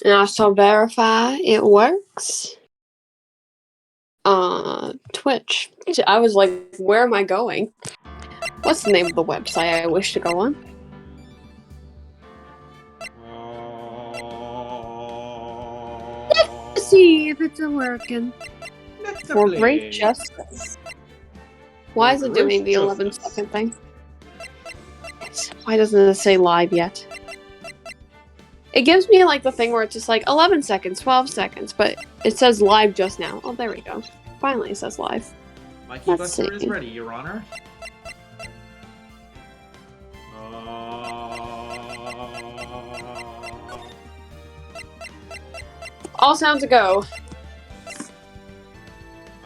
And I shall verify it works. Twitch. I was like, where am I going? What's the name of the website I wish to go on? Let's see if it's working. Let's For great play. justice. Why is it doing the 11-second thing? Why doesn't it say live yet? It gives me like the thing where it's just like 11 seconds, 12 seconds, but it says live just now. Oh, there we go. Finally, it says live. Mikey Buster is ready, Your Honor. All sounds a go.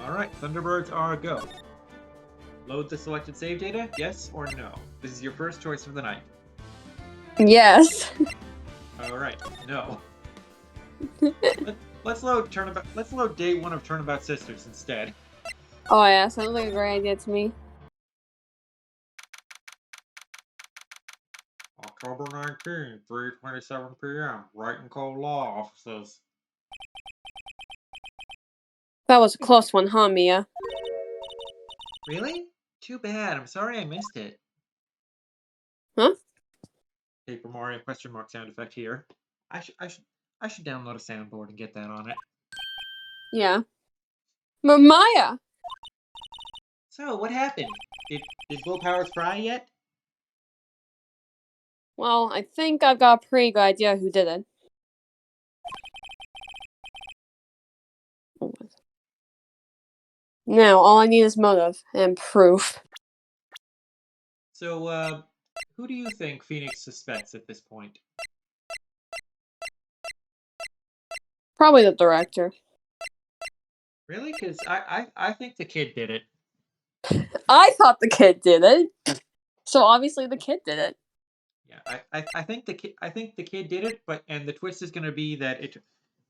Alright, Thunderbirds are a go. Load the selected save data, yes or no? This is your first choice of the night. Yes. Alright, no. Let's load day 1 of Turnabout Sisters instead. Oh yeah, sounds like a great idea to me. October 19th, 3:27 p.m. Writing Cold Law offices. That was a close one, huh, Mia? Really? Too bad. I'm sorry I missed it. Huh? Paper Mario question mark sound effect here. I should download a soundboard and get that on it. Yeah. Maya! So, what happened? Did Willpowers fry yet? Well, I think I've got a pretty good idea who did it. Now, all I need is motive and proof. So, who do you think Phoenix suspects at this point? Probably the director. Really? Because I think the kid did it. I thought the kid did it. So obviously the kid did it. Yeah, I think the kid did it, and the twist is going to be that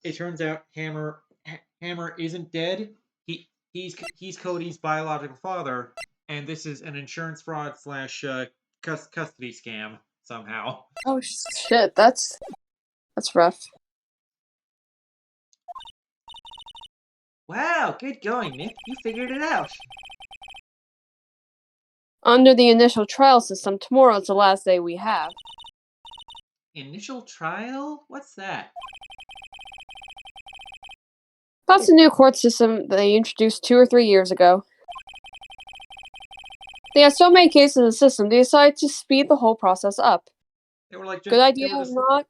it turns out Hammer isn't dead. He's Cody's biological father, and this is an insurance fraud slash custody scam somehow. Oh shit, that's rough. Wow, good going, Nick. You figured it out. Under the initial trial system, tomorrow is the last day we have. Initial trial? What's that? That's a new court system they introduced 2 or 3 years ago. They had so many cases in the system, they decided to speed the whole process up. They were like, good idea or not?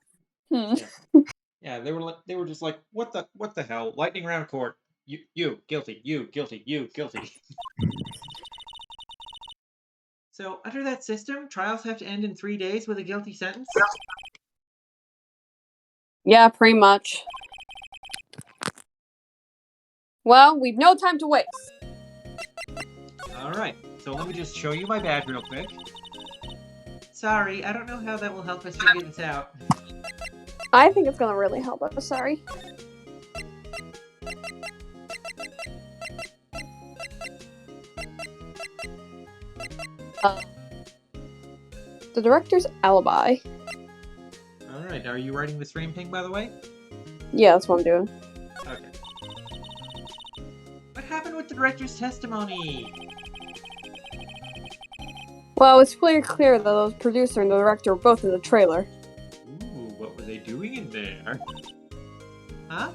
Yeah, they were just like, what the hell? Lightning round court. You guilty. You guilty. You guilty. So, under that system, trials have to end in 3 days with a guilty sentence? Yeah, pretty much. Well, we've no time to waste. Alright, so let me just show you my badge real quick. Sorry, I don't know how that will help us figure this out. I think it's gonna really help us, sorry. The director's alibi. Alright, are you writing the stream ping, by the way? Yeah, that's what I'm doing. Okay. What happened with the director's testimony? Well, it's pretty clear that the producer and the director were both in the trailer. Ooh, what were they doing in there? Huh?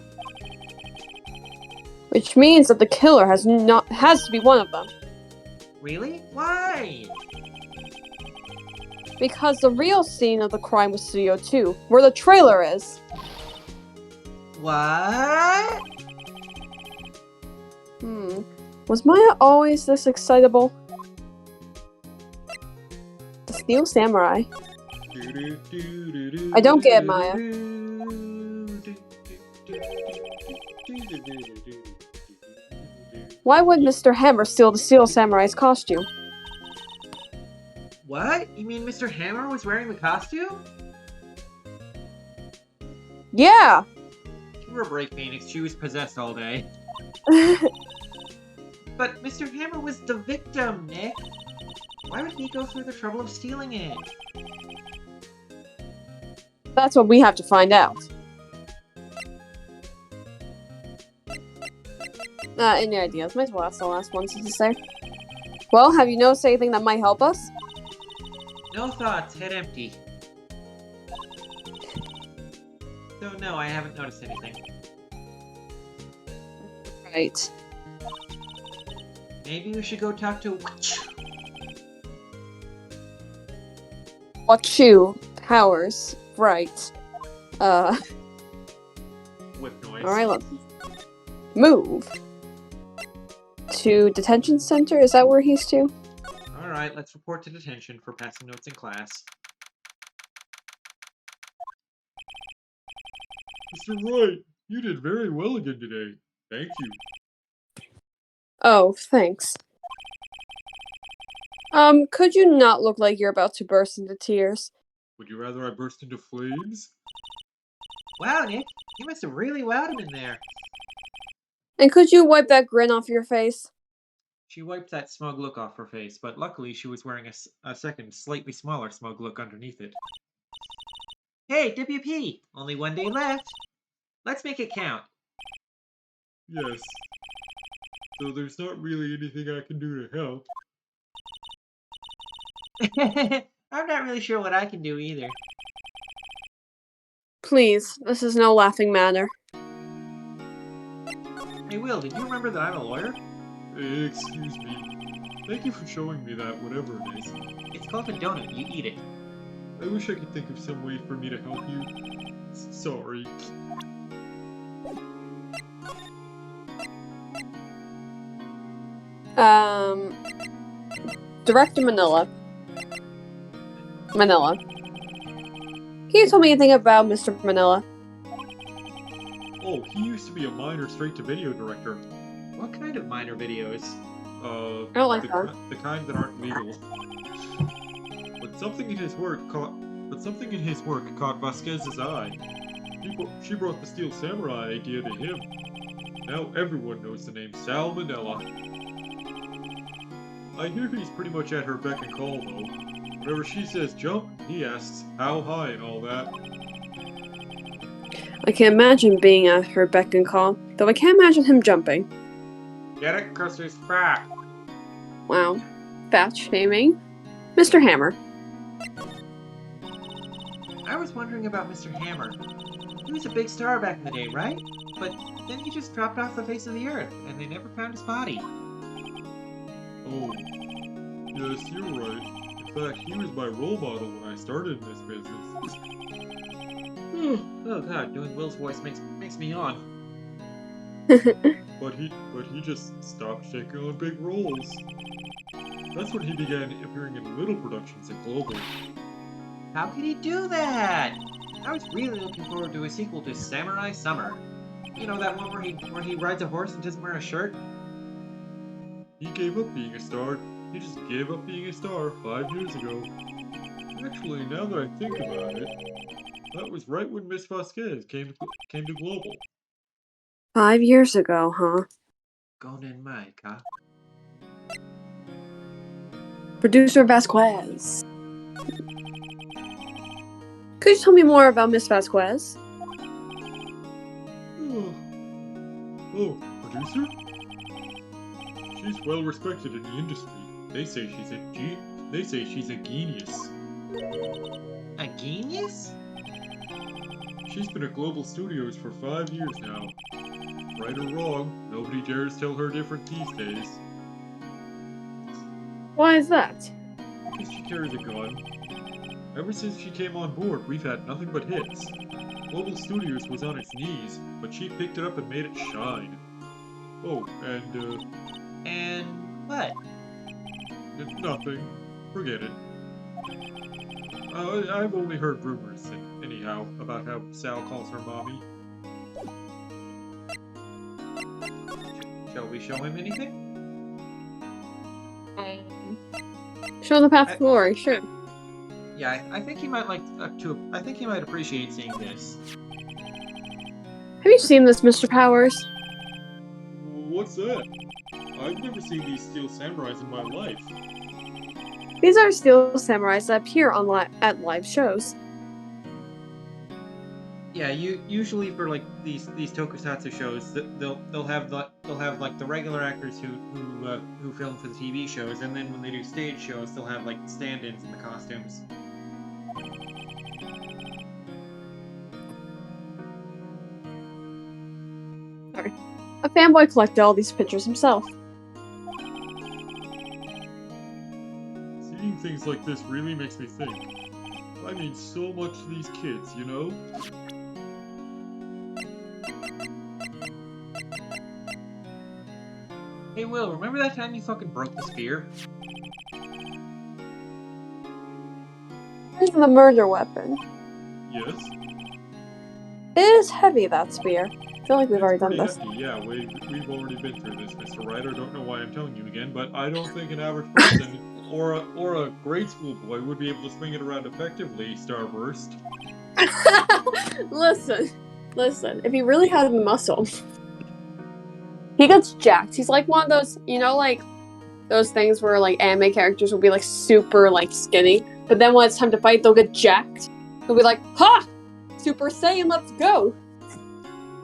Which means that the killer has to be one of them. Really? Why? Because the real scene of the crime was Studio 2, where the trailer is. What? Was Maya always this excitable? The Steel Samurai. I don't get it, Maya. Why would Mr. Hammer steal the Steel Samurai's costume? What? You mean Mr. Hammer was wearing the costume? Yeah! Give her a break, Phoenix. She was possessed all day. But Mr. Hammer was the victim, Nick. Why would he go through the trouble of stealing it? That's what we have to find out. Any ideas? Might as well ask the last one to say. Well, have you noticed anything that might help us? No thoughts, head empty. So no, I haven't noticed anything. Right. Maybe we should go talk to... What you? Powers. Right. Whip noise. Alright, let's move. To detention center? Is that where he's to? Alright, let's report to detention for passing notes in class. Mr. Wright, you did very well again today. Thank you. Oh, thanks. Could you not look like you're about to burst into tears? Would you rather I burst into flames? Wow, Nick, you must have really wowed him in there. And could you wipe that grin off your face? She wiped that smug look off her face, but luckily she was wearing a second, slightly smaller smug look underneath it. Hey, WP! Only one day left. Let's make it count. Yes. So there's not really anything I can do to help. I'm not really sure what I can do either. Please, this is no laughing matter. Hey, Will, did you remember that I'm a lawyer? Excuse me. Thank you for showing me that, whatever it is. It's called a donut. You eat it. I wish I could think of some way for me to help you. Sorry. Director Manila. Can you tell me anything about Mr. Manila? Oh, he used to be a minor straight-to-video director. What kind of minor videos? I don't like that. The kind that aren't legal. But something in his work caught Vasquez's eye. She brought the Steel Samurai idea to him. Now everyone knows the name Sal Manila. I hear he's pretty much at her beck and call, though. Whenever she says jump, he asks how high and all that. I can't imagine being at her beck and call, though I can't imagine him jumping. Get it? 'Cause he's fat. Wow. Fat shaming. Mr. Hammer. I was wondering about Mr. Hammer. He was a big star back in the day, right? But then he just dropped off the face of the earth, and they never found his body. Oh, yes, you're right. In fact, he was my role model when I started in this business. Oh god, doing Will's voice makes me yawn. But he just stopped taking on big roles. That's when he began appearing in little productions at Global. How could he do that? I was really looking forward to a sequel to Samurai Summer. You know, that one where he rides a horse and doesn't wear a shirt? He gave up being a star. He just gave up being a star 5 years ago. Actually, now that I think about it, that was right when Miss Vasquez came to Global. 5 years ago, huh? Gonen Mike, huh? Producer Vasquez. Could you tell me more about Miss Vasquez? Oh, producer? She's well respected in the industry. They say she's a genius. A genius? She's been at Global Studios for 5 years now. Right or wrong, nobody dares tell her different these days. Why is that? Because she carries a gun. Ever since she came on board, we've had nothing but hits. Global Studios was on its knees, but she picked it up and made it shine. Oh, and what? Nothing. Forget it. I've only heard rumors, anyhow, about how Sal calls her mommy. Shall we show him anything? Show the path to glory, sure. Yeah, I think he might I think he might appreciate seeing this. Have you seen this, Mr. Powers? What's that? I've never seen these Steel Samurais in my life. These are Steel Samurais that appear at live shows. Yeah, usually for like these tokusatsu shows, they'll have like the regular actors who film for the TV shows, and then when they do stage shows, they'll have like stand-ins in the costumes. Sorry. A fanboy collected all these pictures himself. Seeing things like this really makes me think. I mean so much to these kids, you know? Hey Will, remember that time you fucking broke the spear? Here's the murder weapon. Yes? It is heavy, that spear. I feel like we've already done this. Hefty. Yeah, we've already been through this, Mr. Wright. I don't know why I'm telling you again, but I don't think an average person or a grade school boy would be able to swing it around effectively, Starburst. Listen. If he really had muscle, he gets jacked. He's like one of those, like those things where like anime characters will be like super like skinny, but then when it's time to fight, they'll get jacked. They'll be like, "Ha! Super Saiyan, let's go!"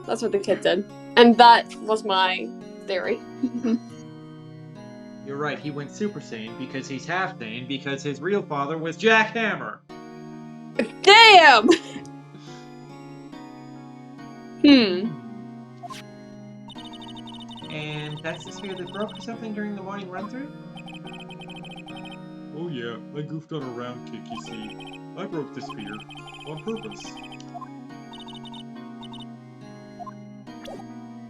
That's what the kid did, and that was my theory. You're right. He went Super Saiyan because he's half Saiyan because his real father was Jack Hammer. Damn. And that's the spear that broke or something during the morning run-through? Oh yeah, I goofed on a round kick, you see. I broke the spear. On purpose.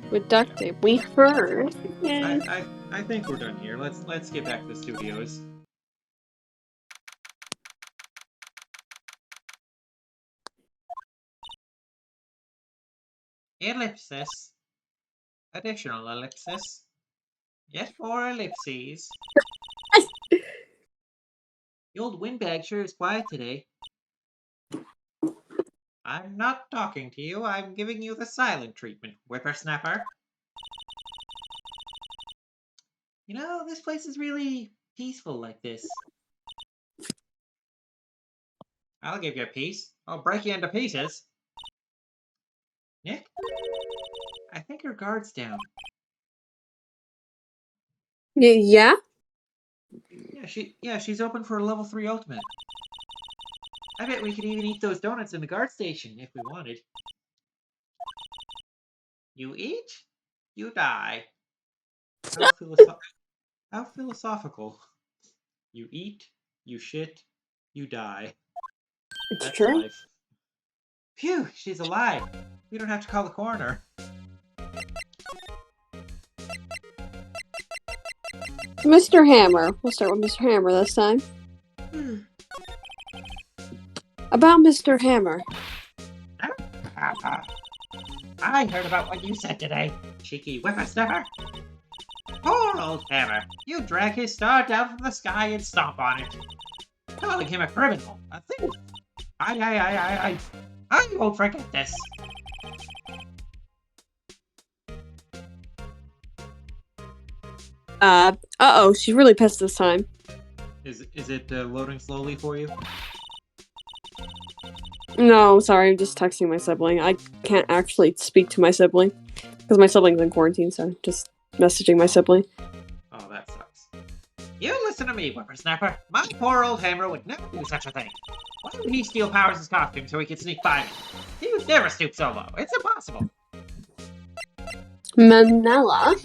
With duct tape, we heard. I think we're done here. Let's get back to the studios. Ellipsis. Additional ellipsis. Yet more ellipses. The old windbag sure is quiet today. I'm not talking to you. I'm giving you the silent treatment, whippersnapper. You know, this place is really peaceful like this. I'll give you a piece. I'll break you into pieces. Nick? I think her guard's down. Yeah? Yeah, she's open for a level 3 ultimate. I bet we could even eat those donuts in the guard station if we wanted. You eat, you die. How philosophical. You eat, you shit, you die. It's That's true. life. Phew, she's alive. We don't have to call the coroner. Mr. Hammer. We'll start with Mr. Hammer this time. About Mr. Hammer. I heard about what you said today, cheeky whippersnapper. Poor old Hammer. You drag his star down from the sky and stomp on it. Calling him a criminal, a thief. I won't forget this. Uh-oh, she's really pissed this time. Is it loading slowly for you? No, sorry, I'm just texting my sibling. I can't actually speak to my sibling because my sibling's in quarantine, so just messaging my sibling. Oh, that sucks. You listen to me, whippersnapper. My poor old Hammer would never do such a thing. Why would he steal Powers' costume so he could sneak by me? He would never stoop so low. It's impossible. Manila?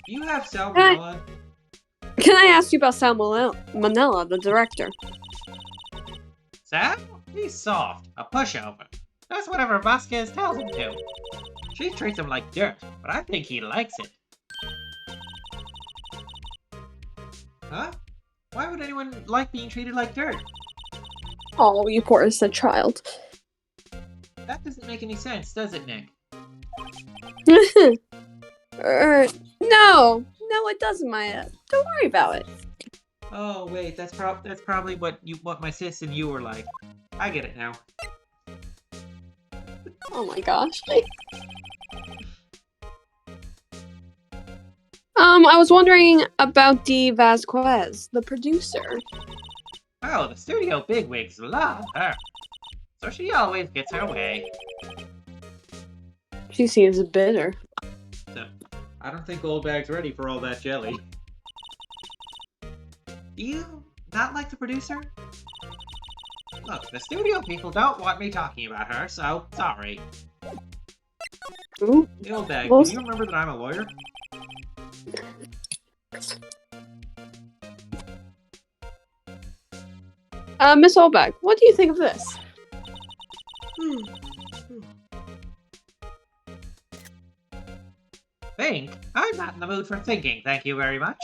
You have salmonella. Can I ask you about Sal Manila, the director? Sam? He's soft. A pushover. Does whatever Vasquez tells him to. She treats him like dirt, but I think he likes it. Huh? Why would anyone like being treated like dirt? Oh, you poor innocent child. That doesn't make any sense, does it, Nick? No, it doesn't, Maya. Don't worry about it. Oh wait, that's probably what my sis and you were like. I get it now. Oh my gosh. I was wondering about Dee Vasquez, the producer. Oh, the studio bigwigs love her. So she always gets her way. She seems bitter. So, I don't think Old Bag's ready for all that jelly. Do you not like the producer? Look, the studio people don't want me talking about her, so sorry. Ooh. Hey, Old Bag, Well, do you remember that I'm a lawyer? Miss Olbach, what do you think of this? Think? I'm not in the mood for thinking, thank you very much.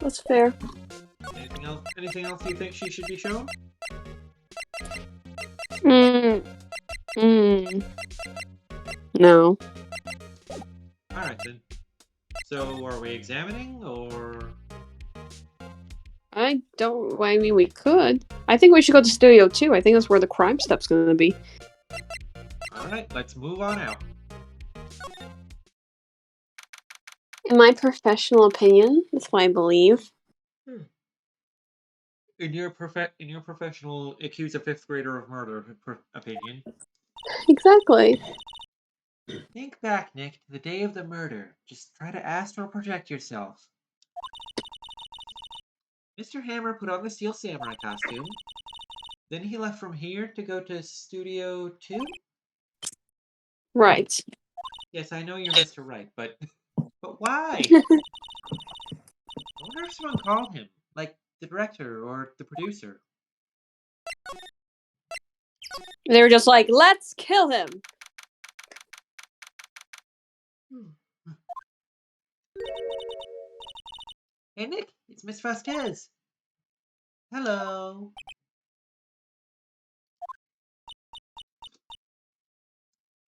That's fair. Anything else? Anything else you think she should be shown? No. Alright then. So, are we examining, or...? I mean, we could. I think we should go to Studio 2. I think that's where the crime step's gonna be. Alright, let's move on out. In my professional opinion, that's what I believe. In your professional accuse a fifth grader of murder opinion, Exactly. think back, Nick, to the day of the murder. Just try to astral project yourself. Mr. Hammer put on the Steel Samurai costume. Then he left from here to go to Studio 2? Right. Yes, I know you're Mr. Right, but why? I wonder if someone called him, like the director or the producer. They were just like, let's kill him. Hey, Nick, it's Miss Vasquez. Hello.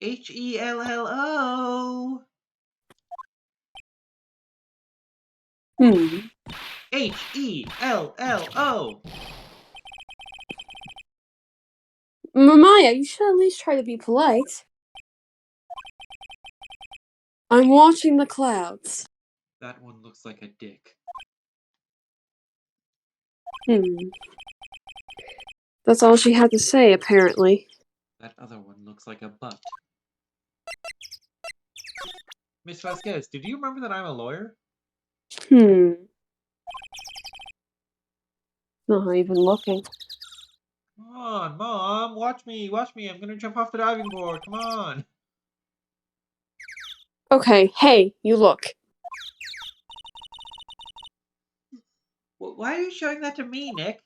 Hello. Hello. Maya, you should at least try to be polite. I'm watching the clouds. That one looks like a dick. That's all she had to say, apparently. That other one looks like a butt. Miss Vasquez, did you remember that I'm a lawyer? Not even looking. Come on, Mom, watch me. I'm gonna jump off the diving board. Come on. Okay, hey, you look. Why are you showing that to me, Nick?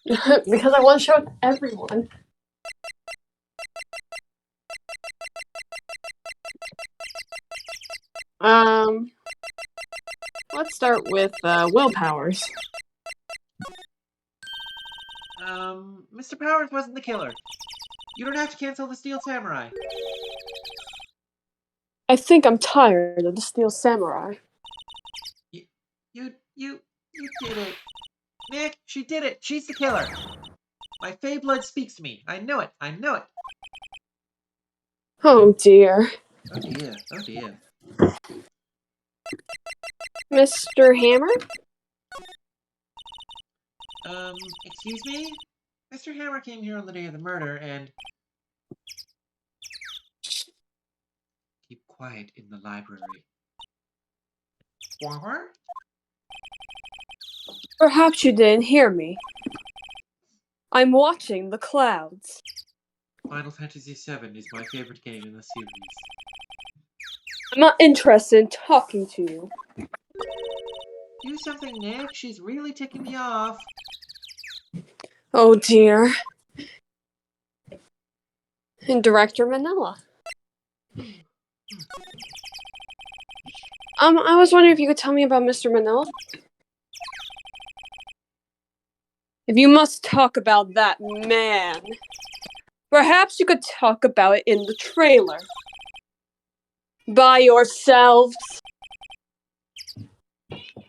Because I want to show it to everyone. Let's start with willpowers. Mr. Powers wasn't the killer. You don't have to cancel the Steel Samurai. I think I'm tired of the Steel Samurai. You did it. Nick, she did it. She's the killer. My Fey blood speaks to me. I know it. Oh dear. Oh dear. Mr. Hammer? Excuse me? Mr. Hammer came here on the day of the murder and... Keep quiet in the library. What? Perhaps you didn't hear me. I'm watching the clouds. Final Fantasy VII is my favorite game in the series. I'm not interested in talking to you. Do something, Nick. She's really ticking me off. Oh dear. And Director Manila. I was wondering if you could tell me about Mr. Manila? If you must talk about that man, perhaps you could talk about it in the trailer. By yourselves.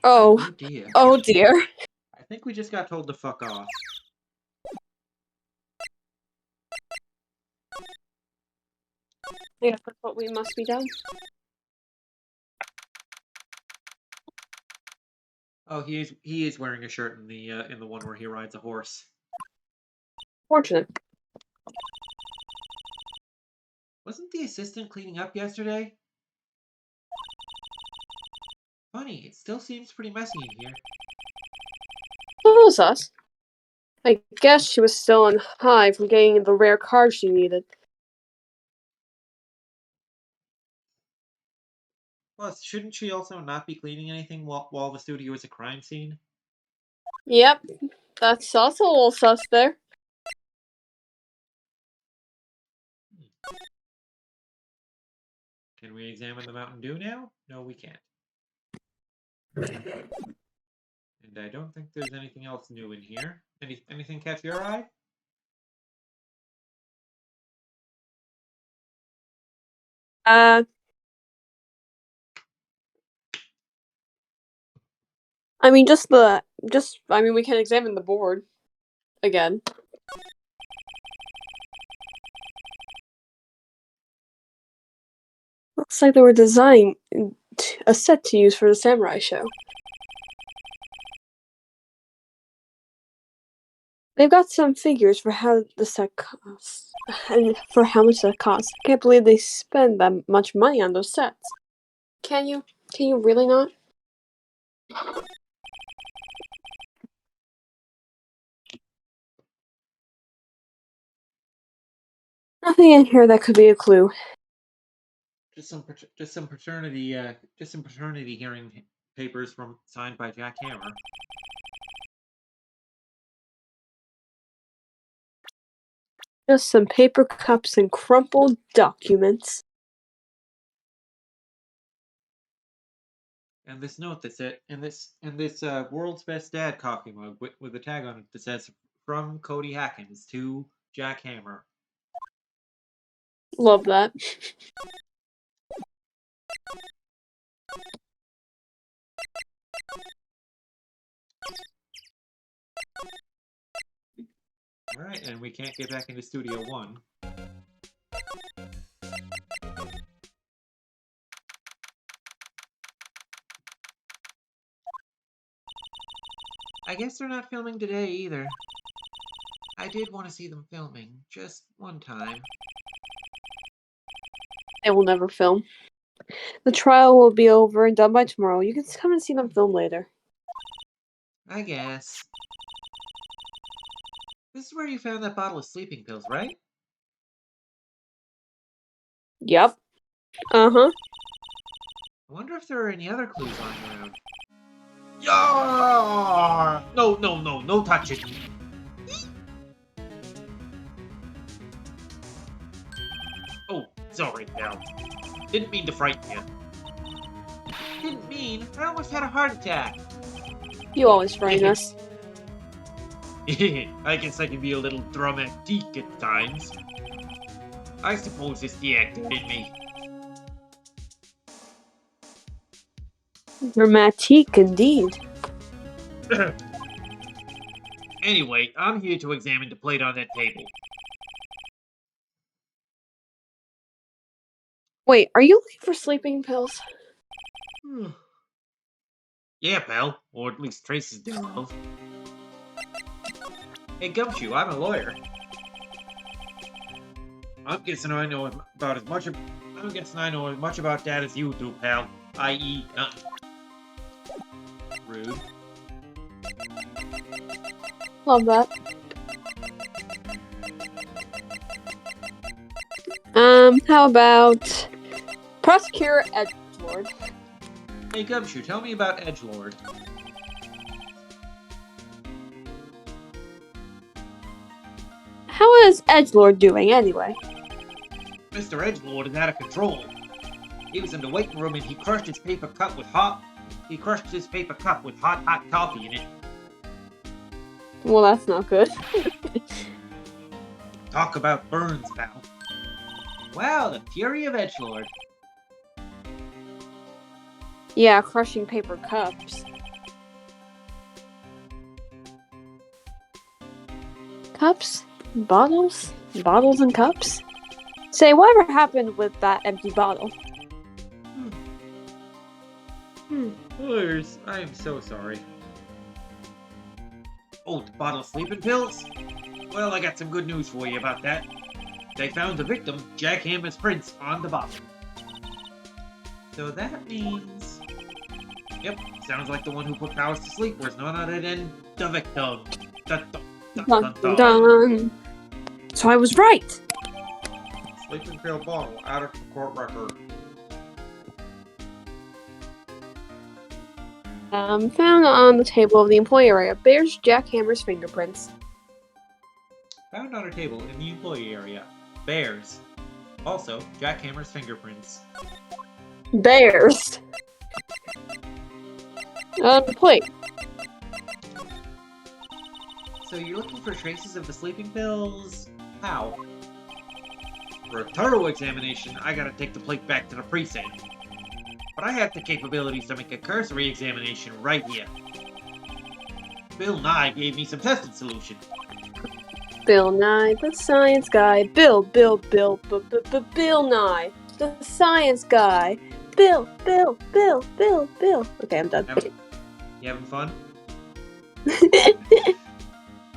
Oh dear. Oh dear. I think we just got told to fuck off. Yeah, that's what we must be done. Oh, he is wearing a shirt in the one where he rides a horse. Fortunate. Wasn't the assistant cleaning up yesterday? Funny, it still seems pretty messy in here. What was us? I guess she was still on high from getting the rare card she needed. Plus, shouldn't she also not be cleaning anything while the studio is a crime scene? Yep, that's also a little sus there. Can we examine the Mountain Dew now? No, we can't. And I don't think there's anything else new in here. Anything catch your eye? Uh, I mean, we can examine the board again. Looks like they were designing a set to use for the samurai show. They've got some figures for how the set costs and for how much that costs. I can't believe they spend that much money on those sets. Can you? Can you really not? Nothing in here that could be a clue. Just some paternity hearing papers signed by Jack Hammer. Just some paper cups and crumpled documents. And this note that said, and this world's best dad coffee mug with a tag on it that says, "From Cody Hackins to Jack Hammer." Love that. All right, and we can't get back into Studio 1. I guess they're not filming today either. I did want to see them filming, just one time. They will never film. The trial will be over and done by tomorrow. You can come and see them film later. I guess. This is where you found that bottle of sleeping pills, right? Yep. Uh-huh. I wonder if there are any other clues lying around. Yeah! No touching. Oh, sorry, pal. Didn't mean to frighten you. Didn't mean. I almost had a heart attack. You always frighten us. I guess I can be a little dramatique at times. I suppose it's the actor in me. Dramatique indeed. Anyway, I'm here to examine the plate on that table. Wait, are you looking for sleeping pills? Yeah, pal. Or at least traces thereof. Hey, Gumshoe, I'm a lawyer. I'm guessing I know as much about that as you do, pal. I.e., nothing. Rude. Love that. How about Prosecutor Edgelord? Hey, Gumshoe, tell me about Edgelord. How is Edgelord doing anyway? Mr. Edgelord is out of control. He was in the waiting room and he crushed his paper cup with hot coffee in it. Well, that's not good. Talk about burns, pal. Wow, the fury of Edgelord. Yeah, crushing paper cups. Cups? Bottles? Bottles and cups? Say, whatever happened with that empty bottle? Lawyers, I am so sorry. Oh, the bottle of sleeping pills? Well, I got some good news for you about that. They found the victim, Jack Hammer's prints, on the bottle. So that means... Yep, sounds like the one who put Powers to sleep was none other than the victim. Dun, dun, dun, Dun, dun, dun, dun. dun. So I was right. Sleeping pill bottle, out of court record. Found on the table of the employee area bears Jack Hammer's fingerprints. Found on a table in the employee area. Bears. Also, Jack Hammer's fingerprints. Bears. Plate. So you're looking for traces of the sleeping pills? How? For a thorough examination, I gotta take the plate back to the precinct. But I have the capabilities to make a cursory examination right here. Bill Nye gave me some tested solution. Bill Nye, the science guy. Bill Nye, the science guy. Bill. Okay, I'm done. You having fun?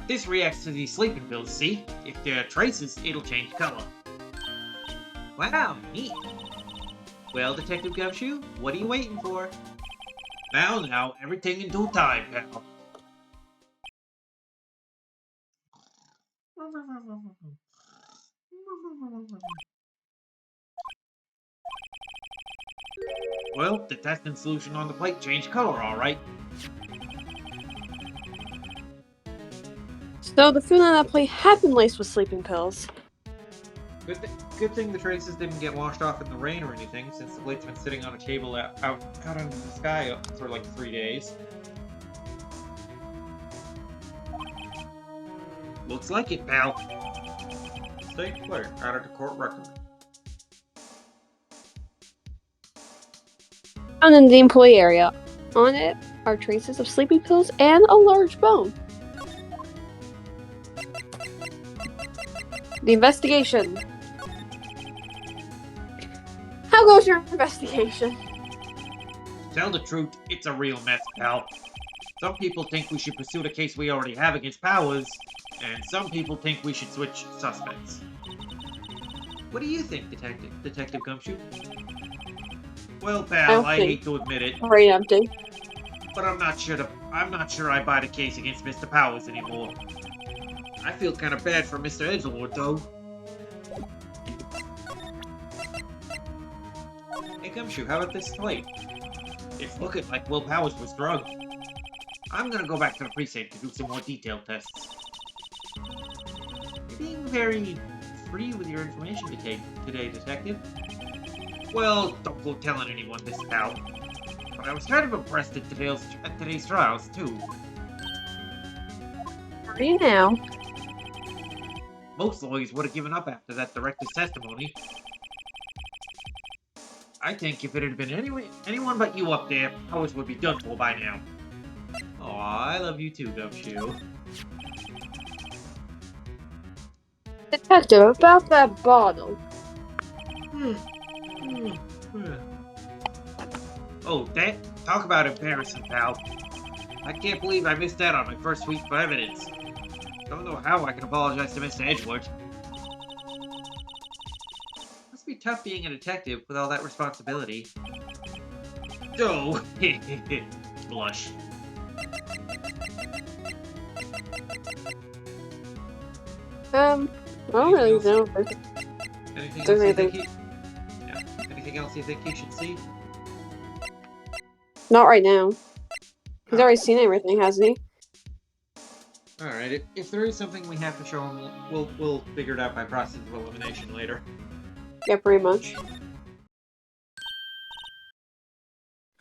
This reacts to these sleeping pills, see? If there are traces, it'll change color. Wow, neat. Well, Detective Gumshoe, what are you waiting for? Now, everything in due time, pal. Well, the testing solution on the plate changed color, alright. So the food on that plate had been laced with sleeping pills. Good thing the traces didn't get washed off in the rain or anything, since the plate's been sitting on a table out under the sky for like 3 days. Looks like it, pal. State clerk, out of the court record. Found in the employee area. On it are traces of sleeping pills and a large bone. The investigation. How goes your investigation? To tell the truth, it's a real mess, pal. Some people think we should pursue the case we already have against Powers, and some people think we should switch suspects. What do you think, Detective Gumshoe? Well, pal, I hate to admit it, Very empty. but I'm not sure I buy the case against Mr. Powers anymore. I feel kind of bad for Mr. Edgelord, though. Hey, Gumshoe, how about this plate? It's looking like Will Powers was drugged. I'm gonna go back to the precinct to do some more detailed tests. You're being very free with your information today, Detective. Well, don't go telling anyone this, pal. But I was kind of impressed at today's trials, too. Are you now? Most lawyers would have given up after that director's testimony. I think if it had been anyone but you up there, Powers would be done for by now. Aw, I love you too, Gumshoe. Detective, about that bottle. Oh, that? Talk about embarrassing, pal. I can't believe I missed out on my first week of evidence. Don't know how I can apologize to Mr. Edgewood. Must be tough being a detective with all that responsibility. Oh, blush. I don't really know. Anything else you think he should see? Not right now. He's already seen everything, hasn't he? Alright, if there is something we have to show him, we'll figure it out by process of elimination later. Yeah, pretty much.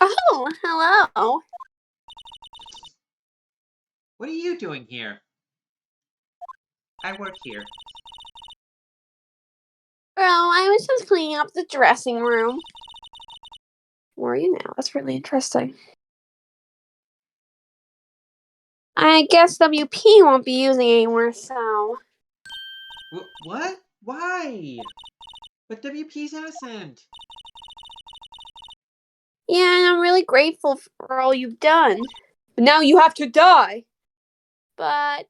Oh, hello. What are you doing here? I work here. Oh, I was just cleaning up the dressing room. Where are you now? That's really interesting. I guess WP won't be using it anymore, so... What? Why? But WP's innocent. Yeah, and I'm really grateful for all you've done. But now you have to die! but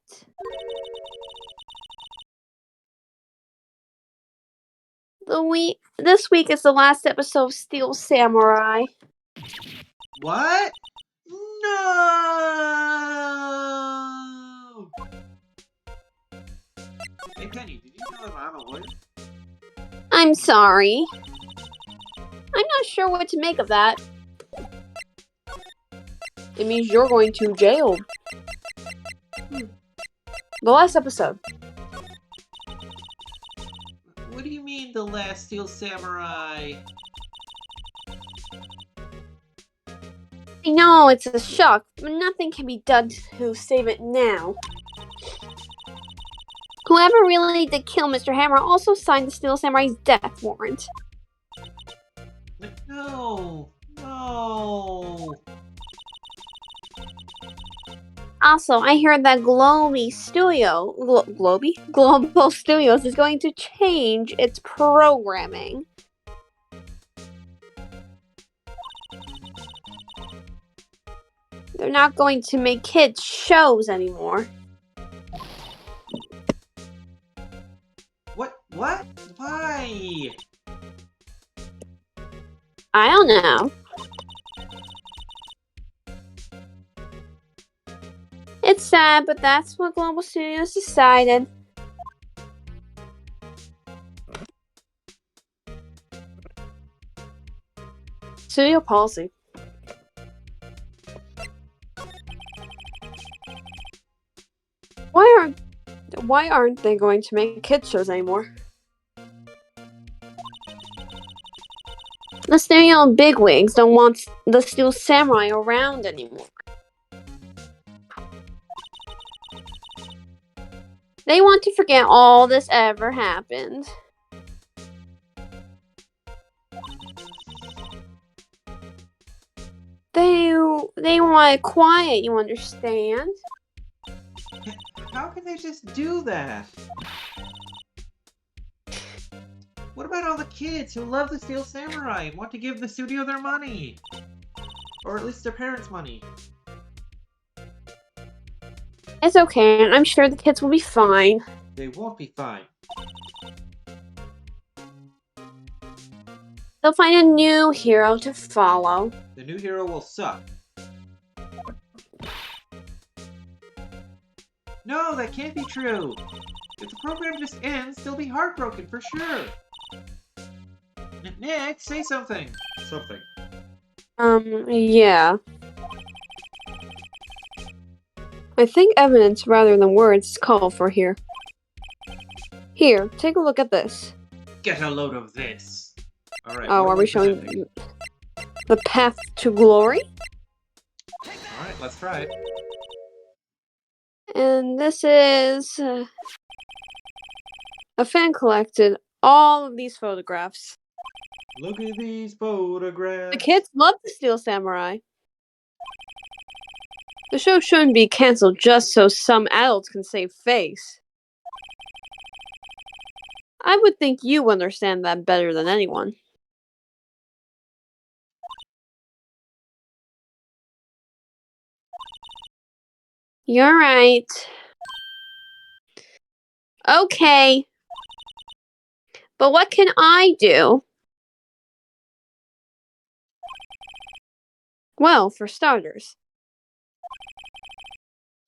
this week is the last episode of Steel Samurai. What? No! Hey Penny, did you know that I'm a lawyer? I'm sorry. I'm not sure what to make of that. It means you're going to jail. The last episode. What do you mean, the last Steel Samurai? I know it's a shock, but nothing can be done to save it now. Whoever really did kill Mr. Hammer also signed the Steel Samurai's death warrant. No! No! Also, I heard that Global Studios is going to change its programming. They're not going to make kids shows anymore. What? Why? I don't know. It's sad, but that's what Global Studios decided. Studio policy. Why aren't they going to make kids shows anymore? The studio bigwigs don't want the Steel Samurai around anymore. They want to forget all this ever happened. They want it quiet, you understand? How can they just do that? What about all the kids who love the Steel Samurai and want to give the studio their money? Or at least their parents' money? It's okay, and I'm sure the kids will be fine. They won't be fine. They'll find a new hero to follow. The new hero will suck. No, that can't be true. If the program just ends, they'll be heartbroken for sure. Nick, say something. Something. Yeah. I think evidence rather than words is called for here. Here, take a look at this. Get a load of this. Alright. Oh, are we showing the path to glory? Alright, let's try it. And this is... a fan collected all of these photographs. Look at these photographs. The kids love the Steel Samurai. The show shouldn't be cancelled just so some adults can save face. I would think you understand that better than anyone. You're right. Okay. But what can I do? Well, for starters,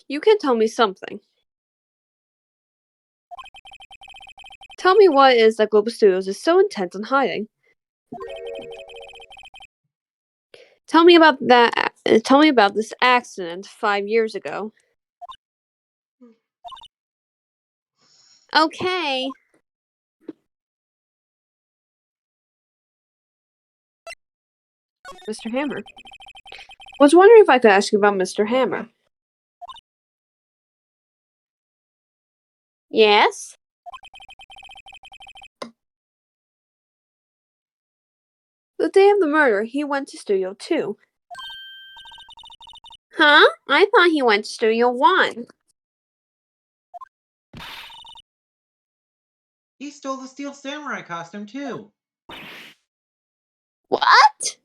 you can tell me something. Tell me what it is that Global Studios is so intent on hiding. Tell me about that. Tell me about this accident 5 years ago. Okay. Mr. Hammer. Was wondering if I could ask you about Mr. Hammer. Yes? The day of the murder, he went to Studio 2. Huh? I thought he went to Studio 1. He stole the Steel Samurai costume too. What?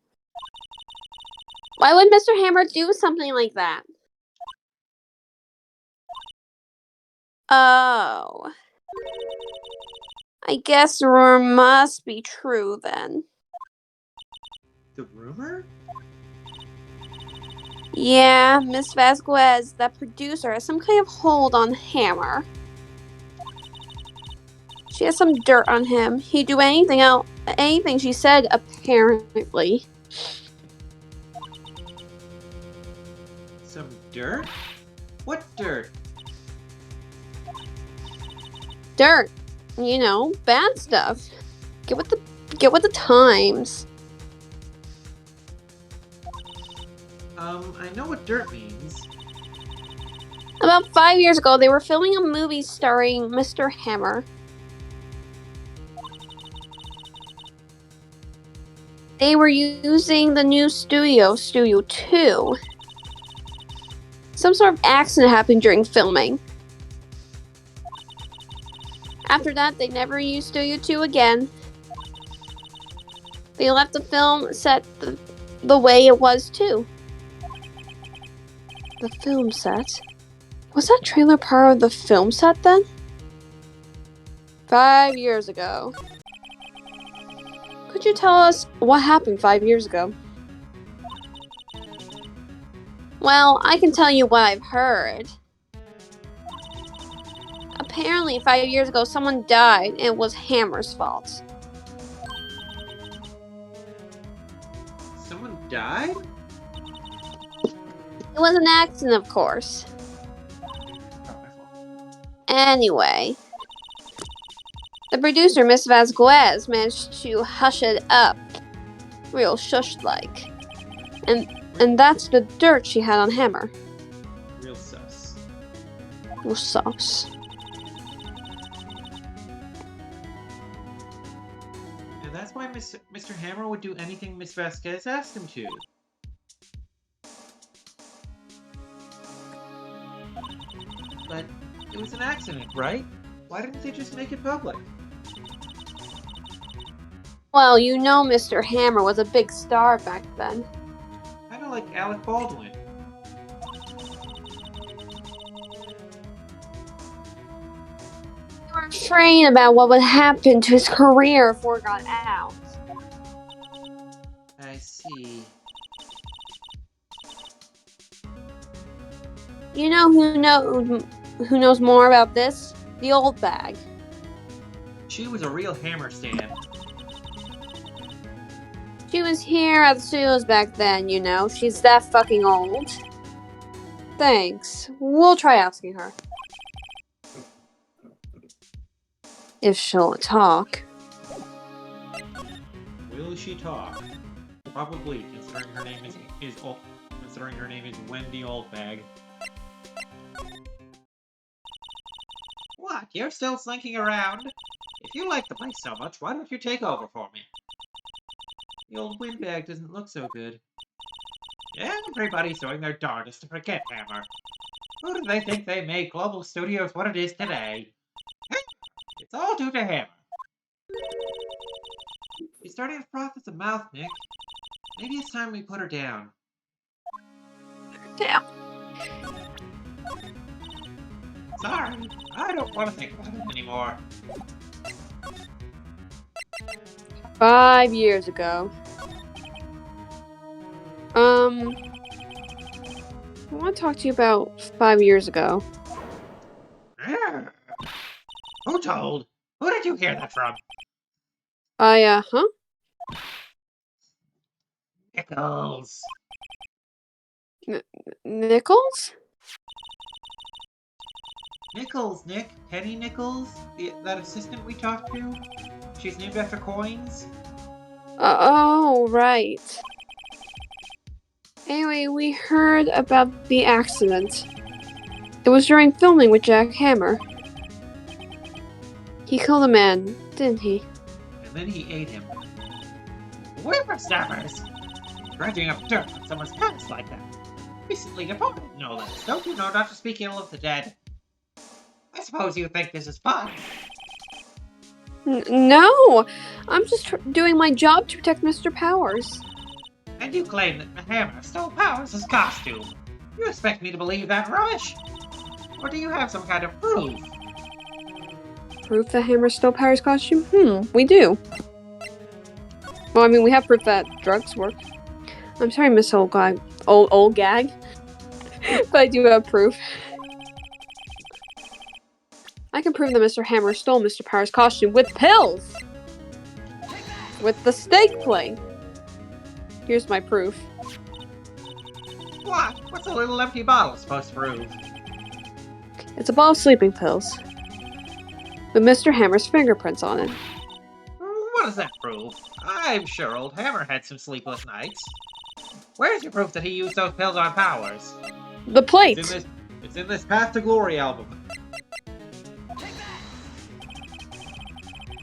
Why would Mr. Hammer do something like that? Oh. I guess the rumor must be true then. The rumor? Yeah, Miss Vasquez, that producer, has some kind of hold on Hammer. She has some dirt on him. He'd do anything she said, apparently. Some dirt? What dirt? Dirt. You know, bad stuff. Get with the times. I know what dirt means. About 5 years ago, they were filming a movie starring Mr. Hammer. They were using the new Studio 2. Some sort of accident happened during filming. After that, they never used Studio 2 again. They left the film set the way it was, too. The film set? Was that trailer part of the film set, then? 5 years ago. Could you tell us what happened 5 years ago? Well, I can tell you what I've heard. Apparently, 5 years ago, someone died, and it was Hammer's fault. Someone died? It was an accident, of course. Oh, my fault. Anyway, the producer, Miss Vasquez, managed to hush it up, real shush-like. And that's the dirt she had on Hammer. Real sus. Real sauce. And that's why Mr. Hammer would do anything Miss Vasquez asked him to. But it was an accident, right? Why didn't they just make it public? Well, you know Mr. Hammer was a big star back then. Kinda like Alec Baldwin. They were afraid about what would happen to his career if word got out. I see. You know who knows more about this? The old bag. She was a real Hammer stan. She was here at the studios back then, you know. She's that fucking old. Thanks. We'll try asking her. If she'll talk. Will she talk? Probably, considering her name considering her name is Wendy Oldbag. What? You're still slinking around? If you like the place so much, why don't you take over for me? The old windbag doesn't look so good. Everybody's doing their darndest to forget Hammer. Who do they think they made Global Studios what it is today? It's all due to Hammer. She's starting to froth at the mouth, Nick. Maybe it's time we put her down. Damn. Sorry, I don't want to think about it anymore. 5 years ago. I want to talk to you about 5 years ago. Who told? Who did you hear that from? Huh? Nichols. Nichols? Nichols, Nick. Penny Nichols? That assistant we talked to? She's named after coins? Oh, right. Anyway, we heard about the accident. It was during filming with Jack Hammer. He killed a man, didn't he? And then he ate him. Whippersnappers! Dredging up dirt on someone's past like that. Recently deported, no less. Don't you know not to speak ill of the dead? I suppose you think this is fun. No! I'm just doing my job to protect Mr. Powers. And you claim that the Hammer stole Powers' costume. You expect me to believe that rubbish? Or do you have some kind of proof? Proof that Hammer still powers costume? We do. Well, I mean, we have proof that drugs work. I'm sorry, Miss Old Gag. Old Gag. But I do have proof. I can prove that Mr. Hammer stole Mr. Power's costume with pills! With the steak plate! Here's my proof. What? What's a little empty bottle supposed to prove? It's a bottle of sleeping pills. With Mr. Hammer's fingerprints on it. What does that prove? I'm sure old Hammer had some sleepless nights. Where's your proof that he used those pills on Powers? The plate! It's in this Path to Glory album.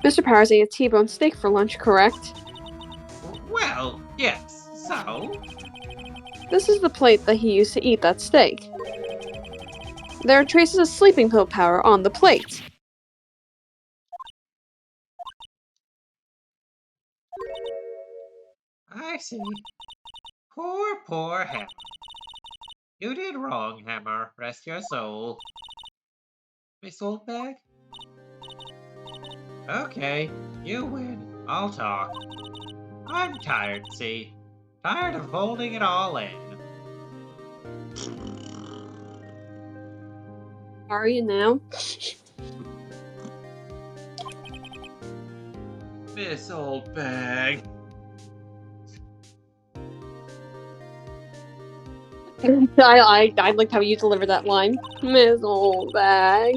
Mr. Powers ate a T-bone steak for lunch, correct? Well, yes. So? This is the plate that he used to eat that steak. There are traces of sleeping pill power on the plate. I see. Poor Hammer. You did wrong, Hammer. Rest your soul. Miss Oldbag? Okay, you win. I'll talk. I'm tired, see? Tired of holding it all in. Are you now? Miss Oldbag. I liked how you delivered that line. Miss Old Bag.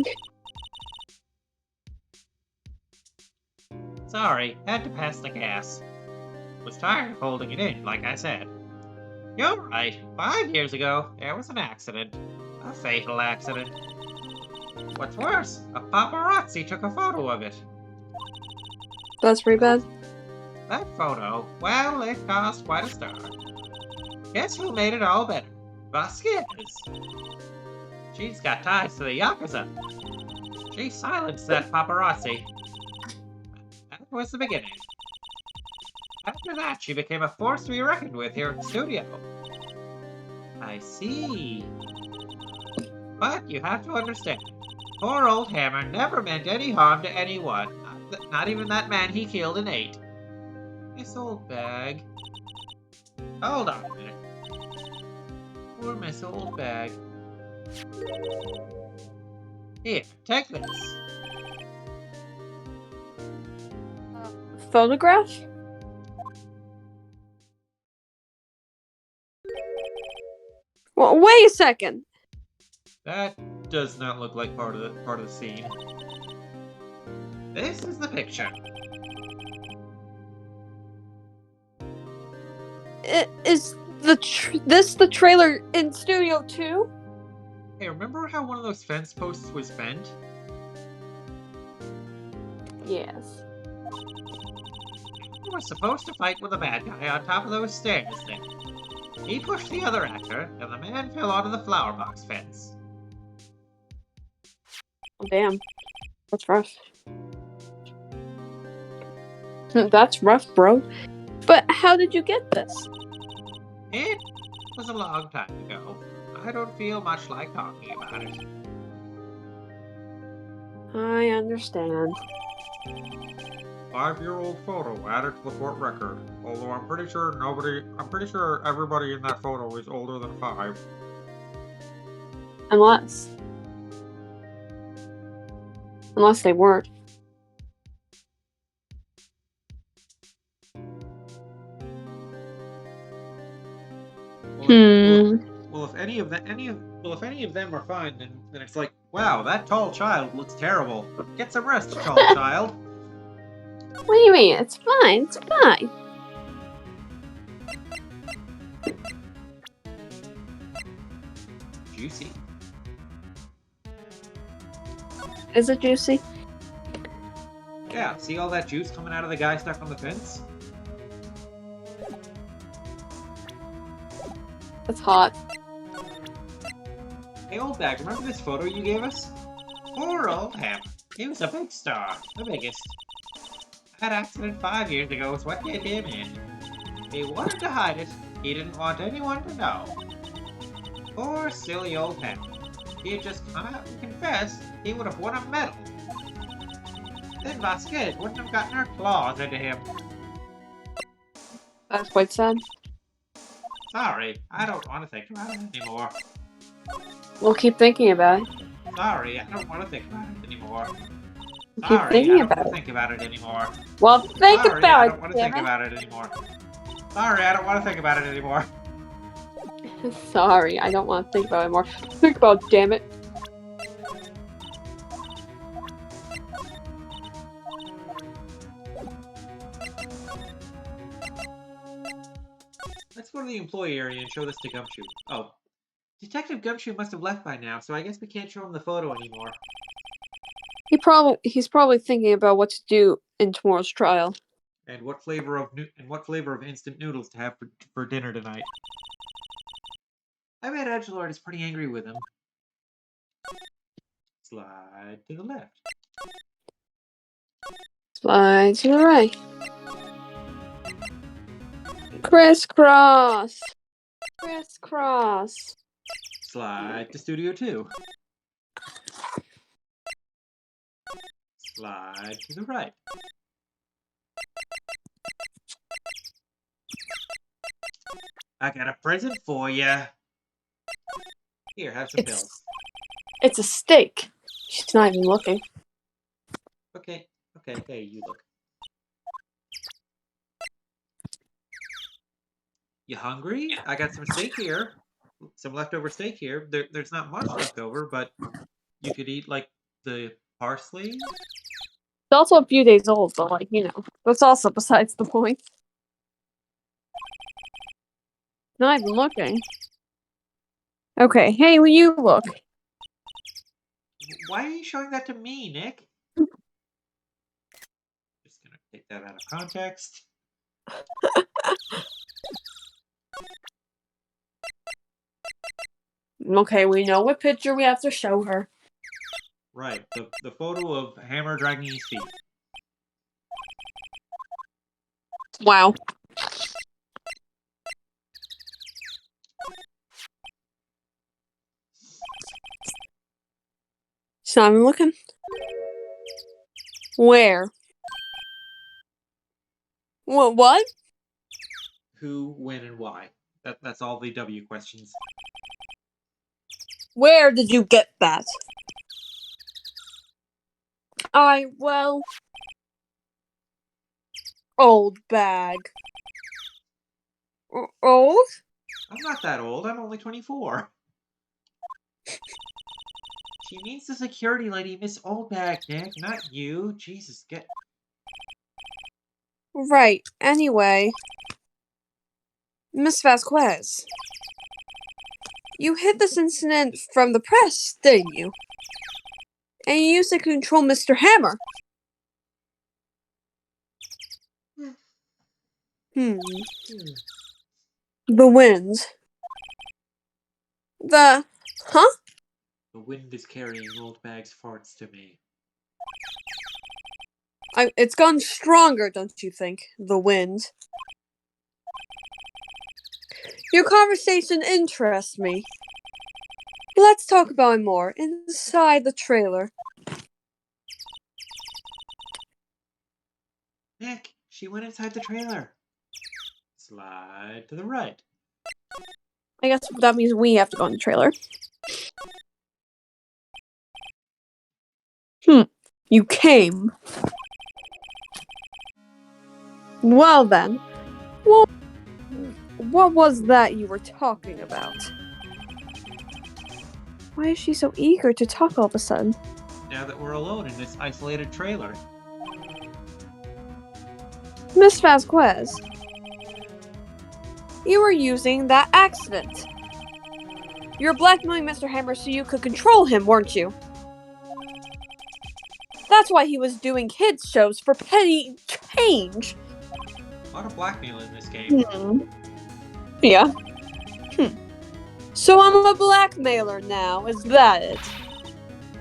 Sorry, had to pass the gas. Was tired of holding it in, like I said. You're right. 5 years ago, there was an accident. A fatal accident. What's worse, a paparazzi took a photo of it. That's pretty bad. That photo, well, it caused quite a stir. Guess who made it all better? Vasquez. She's got ties to the Yakuza. She silenced that paparazzi. That was the beginning. After that, she became a force to be reckoned with here at the studio. I see. But you have to understand, poor old Hammer never meant any harm to anyone. Not even that man he killed and ate. Miss Oldbag. Hold on a minute. Poor Miss Oldbag. Here, take this. Photograph? Well, wait a second. That does not look like part of the scene. This is the picture. Is this the trailer in Studio 2? Hey, remember how one of those fence posts was bent? Yes. You were supposed to fight with a bad guy on top of those stairs there. He pushed the other actor, and the man fell onto the flower box fence. Oh, damn. That's rough. That's rough, bro. But how did you get this? It was a long time ago. I don't feel much like talking about it. I understand. 5-year-old photo added to the court record. Although I'm pretty sure everybody in that photo is older than 5. Unless they weren't. Well, if any of them are fine, then it's like, wow, that tall child looks terrible. Get some rest, tall child. What do you mean? It's fine. It's fine. Juicy. Is it juicy? Yeah, see all that juice coming out of the guy stuck on the fence? It's hot. Hey, Oldbag, remember this photo you gave us? Poor old Hammer. He was a big star, the biggest. That accident 5 years ago was what did him in. He wanted to hide it. He didn't want anyone to know. Poor silly old Hammer. If he had just come out and confessed, he would have won a medal. Then Vasquez wouldn't have gotten her claws into him. That's quite sad. Sorry, I don't want to think about it anymore. We'll keep thinking about it. Sorry, I don't want to think about it anymore. Keep Sorry, I thinking don't about want to it. think about it anymore. Well, think Sorry, I about don't want it, to think damn about it anymore. Sorry, I don't want to think about it anymore. it. Sorry, I don't want to think about it more. Think about it, damn it. Let's go to the employee area and show this to Gumshoe. Oh, Detective Gumshoe must have left by now, so I guess we can't show him the photo anymore. He's probably thinking about what to do in tomorrow's trial. And what flavor of instant noodles to have for dinner tonight. I bet Edgelord is pretty angry with him. Slide to the left. Slide to the right. Crisscross. Crisscross. Slide to Studio 2. Slide to the right. I got a present for you. Here, have some pills. It's a steak. She's not even looking. Okay, hey, you look. You hungry? I got some steak here. Some leftover steak here. There's not much left over, but you could eat, like, the parsley. It's also a few days old, but, like, that's also besides the point. Not even looking. Okay, hey, will you look? Why are you showing that to me, Nick? Just gonna take that out of context. Okay, we know what picture we have to show her. Right, the photo of Hammer dragging his feet. Wow. She's not even looking. Where? What? Who, when, and why. That's all the W questions. Where did you get that? Old bag. Old? I'm not that old. I'm only 24. She means the security lady, Miss Oldbag, Nick, not you. Jesus, get... Right. Anyway. Miss Vasquez. You hid this incident from the press, didn't you? And you used it to control Mr. Hammer. The wind. Huh? The wind is carrying Oldbag's farts to me. It's gone stronger, don't you think? The wind. Your conversation interests me. Let's talk about it more inside the trailer. Nick, she went inside the trailer. Slide to the right. I guess that means we have to go in the trailer. You came. Well then. What was that you were talking about? Why is she so eager to talk all of a sudden? Now that we're alone in this isolated trailer. Miss Vasquez. You were using that accident. You were blackmailing Mr. Hammer so you could control him, weren't you? That's why he was doing kids shows for penny change. A lot of blackmail in this game. Yeah. So I'm a blackmailer now, is that it?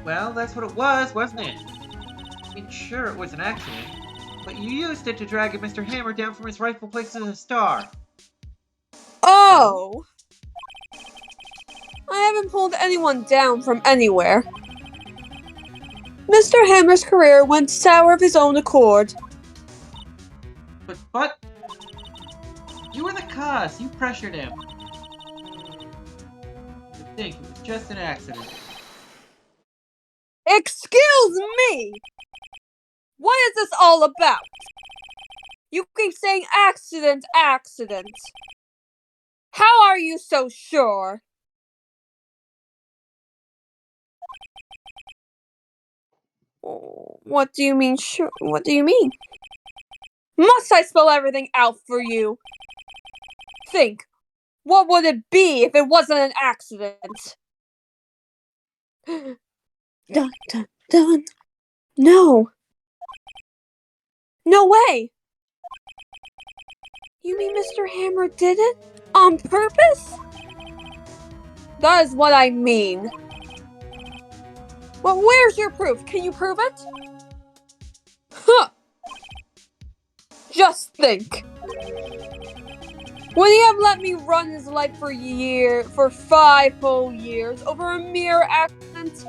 Well, that's what it was, wasn't it? I mean, sure, it was an accident, but you used it to drag Mr. Hammer down from his rightful place as a star. Oh! I haven't pulled anyone down from anywhere. Mr. Hammer's career went sour of his own accord. But you were the cause. You pressured him. You think it was just an accident. Excuse me! What is this all about? You keep saying accident, accident. How are you so sure? What do you mean sure? What do you mean? Must I spell everything out for you? Think, what would it be if it wasn't an accident? Dun dun dun. No. No way! You mean Mr. Hammer did it? On purpose? That is what I mean. Well, where's your proof? Can you prove it? Huh! Just think. Would he have let me run his life for 5 whole years over a mere accident?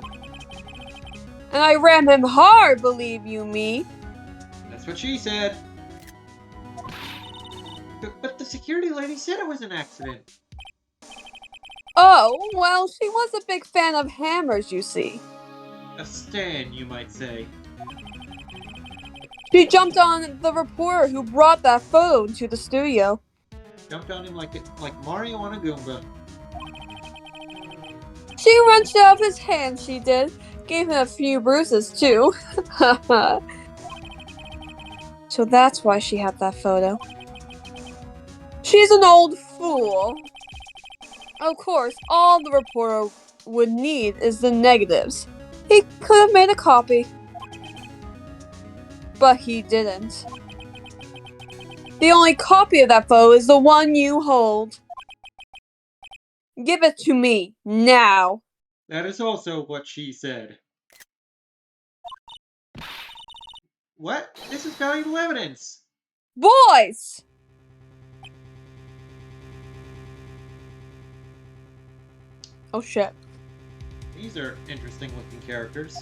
And I ran him hard, believe you me. That's what she said. But the security lady said it was an accident. Oh, well, she was a big fan of hammers, you see. A stan, you might say. She jumped on the reporter who brought that photo into the studio. Jumped on him like Mario on a Goomba. She wrenched it out of his hand, she did. Gave him a few bruises, too. So that's why she had that photo. She's an old fool. Of course, all the reporter would need is the negatives. He could have made a copy. But he didn't. The only copy of that photo is the one you hold. Give it to me, now. That is also what she said. What? This is valuable evidence. Boys! Oh shit. These are interesting looking characters.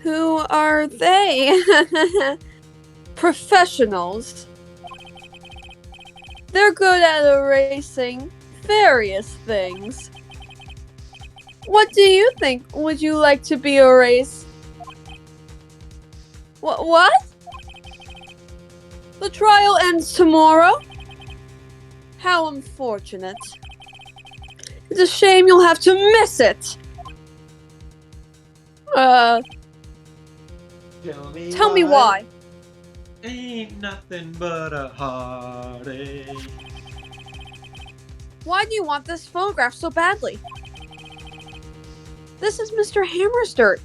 Who are they? Professionals. They're good at erasing various things. What do you think? Would you like to be erased? What? The trial ends tomorrow? How unfortunate. It's a shame you'll have to miss it. Tell me why. Ain't nothing but a heartache. Why do you want this photograph so badly? This is Mr. Hammer's dirt.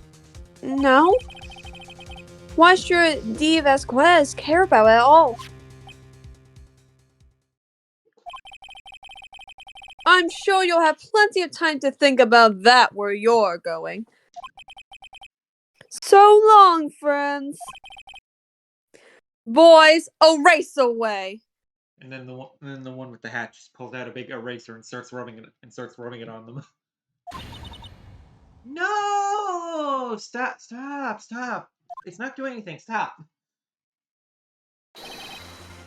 No? Why should D. Vasquez care about it at all? I'm sure you'll have plenty of time to think about that where you're going. So long, friends. Boys, erase away. And then the one with the hat just pulls out a big eraser and starts rubbing it on them. No! Stop! It's not doing anything. Stop.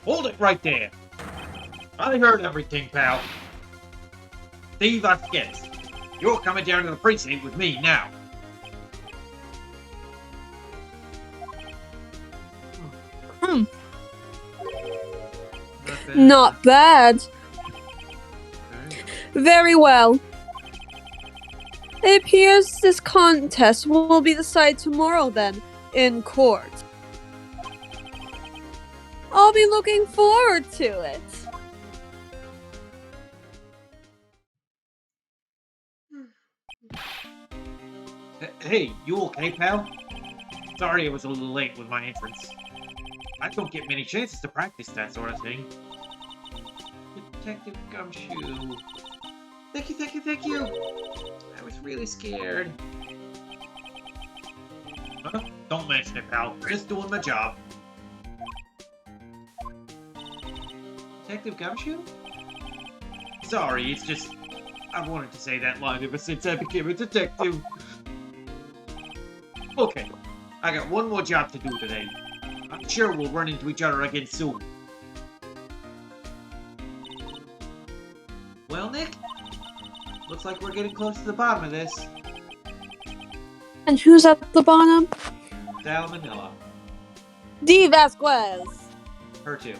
Hold it right there. I heard everything, pal. Steve Vasquez, you're coming down to the precinct with me now. Not bad. Okay. Very well. It appears this contest will be decided tomorrow then, in court. I'll be looking forward to it. Hey, you okay, pal? Sorry I was a little late with my entrance. I don't get many chances to practice that sort of thing. Detective Gumshoe. Thank you! I was really scared. Huh? Don't mention it, pal. Just doing my job. Detective Gumshoe? Sorry, it's just... I've wanted to say that line ever since I became a detective. Okay, I got one more job to do today. I'm sure we'll run into each other again soon. Well, Nick, looks like we're getting close to the bottom of this. And who's at the bottom? Salmonella. D. Vasquez. Her too.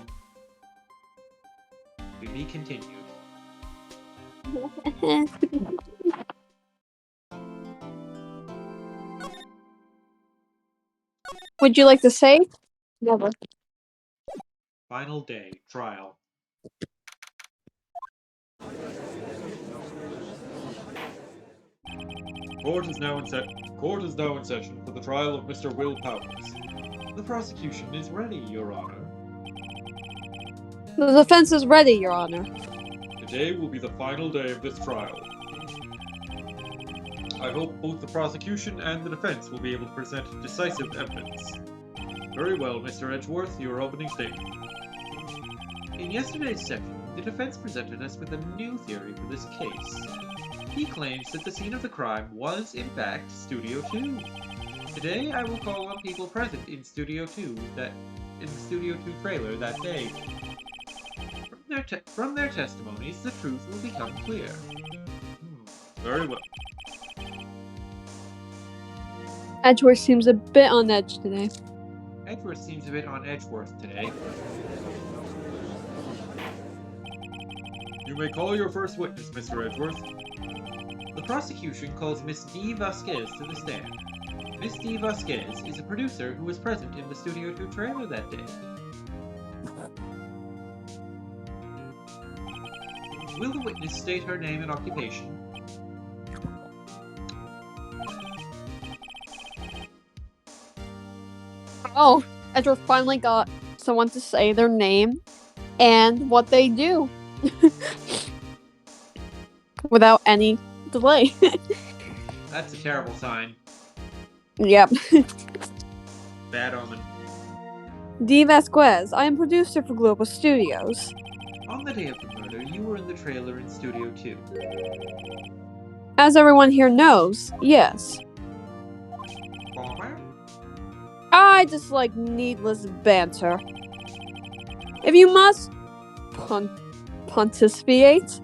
To be continued. Would you like to say? Never. Final day, trial. Court is now in session for the trial of Mr. Will Powers. The prosecution is ready, Your Honor. The defense is ready, Your Honor. Today will be the final day of this trial. I hope both the prosecution and the defense will be able to present decisive evidence. Very well, Mr. Edgeworth, your opening statement. In yesterday's session, the defense presented us with a new theory for this case. He claims that the scene of the crime was, in fact, Studio 2. Today, I will call on people present in Studio 2 in the Studio 2 trailer that day. From their testimonies, the truth will become clear. Very well. Edgeworth seems a bit on edge today. Edgeworth seems a bit on Edgeworth today. You may call your first witness, Mr. Edgeworth. The prosecution calls Miss D. Vasquez to the stand. Miss D. Vasquez is a producer who was present in the Studio 2 trailer that day. Will the witness state her name and occupation? Oh, Edgeworth finally got someone to say their name and what they do. Without any delay. That's a terrible sign. Yep. Bad omen. D. Vasquez, I am producer for Global Studios. On the day of the murder, you were in the trailer in Studio 2. As everyone here knows, yes. I dislike needless banter. If you must pontificate,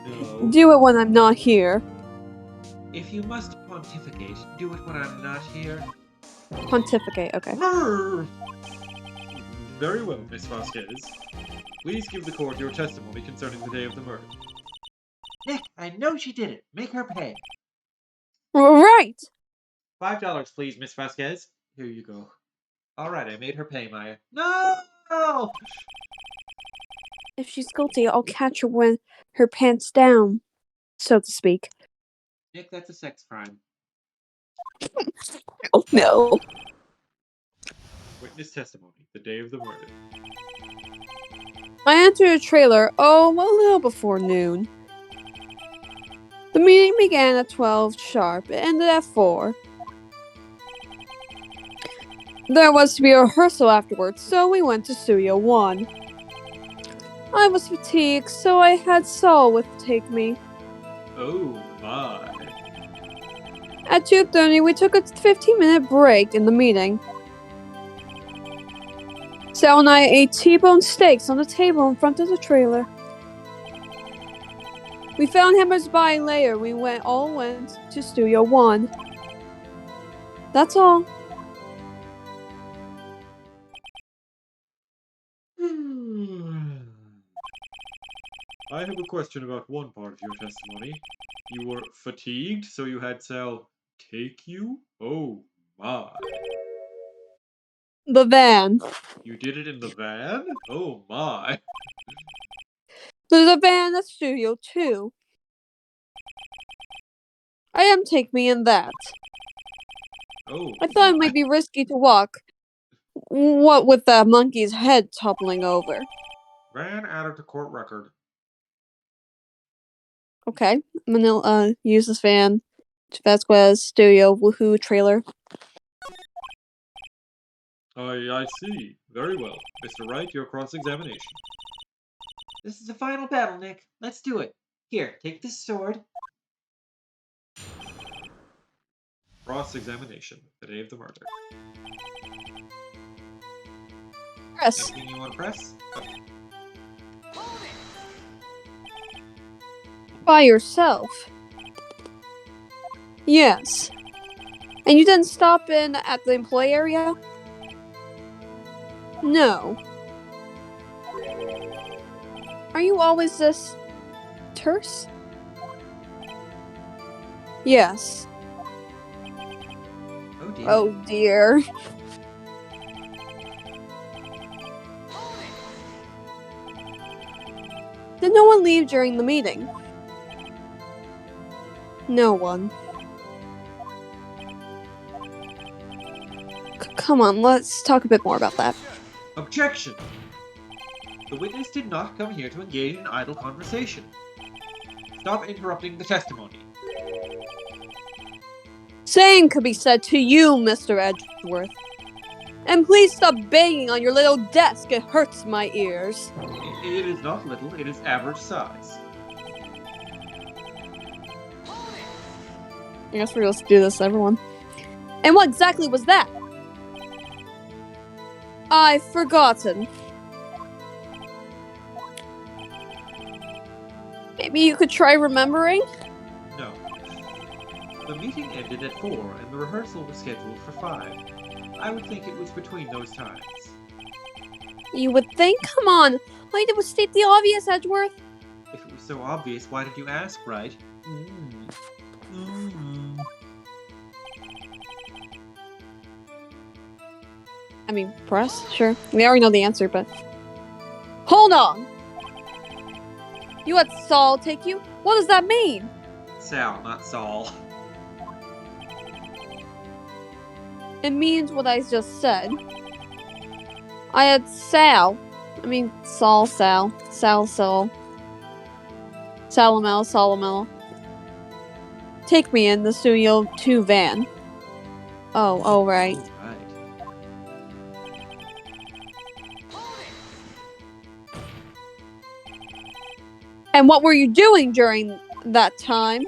No. do it when I'm not here. If you must pontificate, do it when I'm not here. Pontificate, okay. Very well, Miss Vasquez. Please give the court your testimony concerning the day of the murder. Nick, I know she did it. Make her pay. Right! $5, please, Miss Vasquez. Here you go. Alright, I made her pay, Maya. No! If she's guilty, I'll catch her with her pants down, so to speak. Nick, that's a sex crime. Oh no. Witness testimony, the day of the murder. I entered a trailer, a little before noon. The meeting began at 12 sharp. It ended at 4. There was to be a rehearsal afterwards, so we went to Studio 1. I was fatigued, so I had Saul take me. Oh my. At 2:30, we took a 15-minute break in the meeting. Sal and I ate T-bone steaks on the table in front of the trailer. We found Hammer's body later. We all went to Studio 1. That's all. I have a question about one part of your testimony. You were fatigued, so you had Sal take you? Oh my. The van. You did it in the van? Oh my. There's a van at Studio 2. I am take me in that. Oh. I thought it might be risky to walk. What with that monkey's head toppling over. Van added to court record. Okay, I'm gonna use this van to Vasquez Studio Woohoo trailer. I see. Very well. Mr. Wright, your cross-examination. This is the final battle, Nick. Let's do it. Here, take this sword. Cross-examination. The day of the murder. Press. Anything you want to press? By yourself. Yes. And you didn't stop in at the employee area? No. Are you always this terse? Yes. Oh dear. Oh dear. Did no one leave during the meeting? No one. Come on, let's talk a bit more about that. Objection! The witness did not come here to engage in idle conversation. Stop interrupting the testimony. Same could be said to you, Mr. Edgeworth. And please stop banging on your little desk, it hurts my ears. It is not little, it is average size. I guess we're supposed to do this, everyone. And what exactly was that? I've forgotten. Maybe you could try remembering? No. The meeting ended at 4 and the rehearsal was scheduled for 5. I would think it was between those times. You would think? Come on! All you did was state the obvious, Edgeworth. If it was so obvious, why did you ask, right? I mean, press? Sure. We already know the answer, but... Hold on! You had Saul take you? What does that mean? Sal, not Saul. It means what I just said. I had Saul. Salamel. Take me in the Studio 2 van. Oh, right. Right. And what were you doing during that time?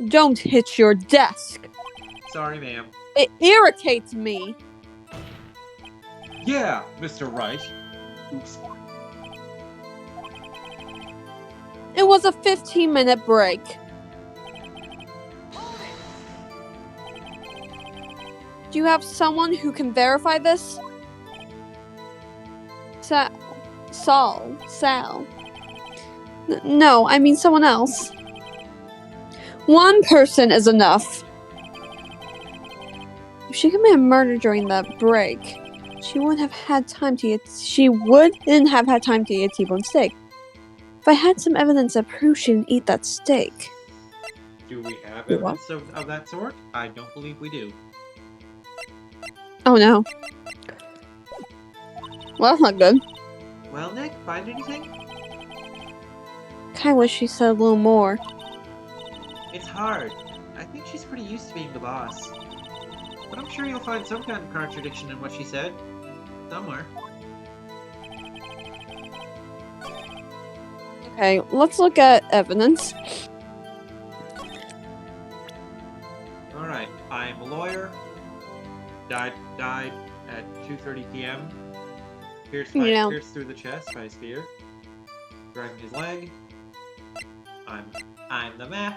Don't hit your desk. Sorry, ma'am. It irritates me. Yeah, Mr. Wright. Oops. It was a 15-minute break. Do you have someone who can verify this? Sal. No, I mean someone else. One person is enough. If she committed murder during that break, she wouldn't have had time to eat a T-bone steak. If I had some evidence that proves she didn't eat that steak. Do we have Wait, what? evidence of that sort? I don't believe we do. Oh no. Well, that's not good. Well, Nick, find anything? Kinda wish she said a little more. It's hard. I think she's pretty used to being the boss. But I'm sure you'll find some kind of contradiction in what she said. Somewhere. Okay, let's look at evidence. Alright, I'm a lawyer. Died at 2:30 p.m. Pierced through the chest by a spear. Dragging his leg. I'm the map.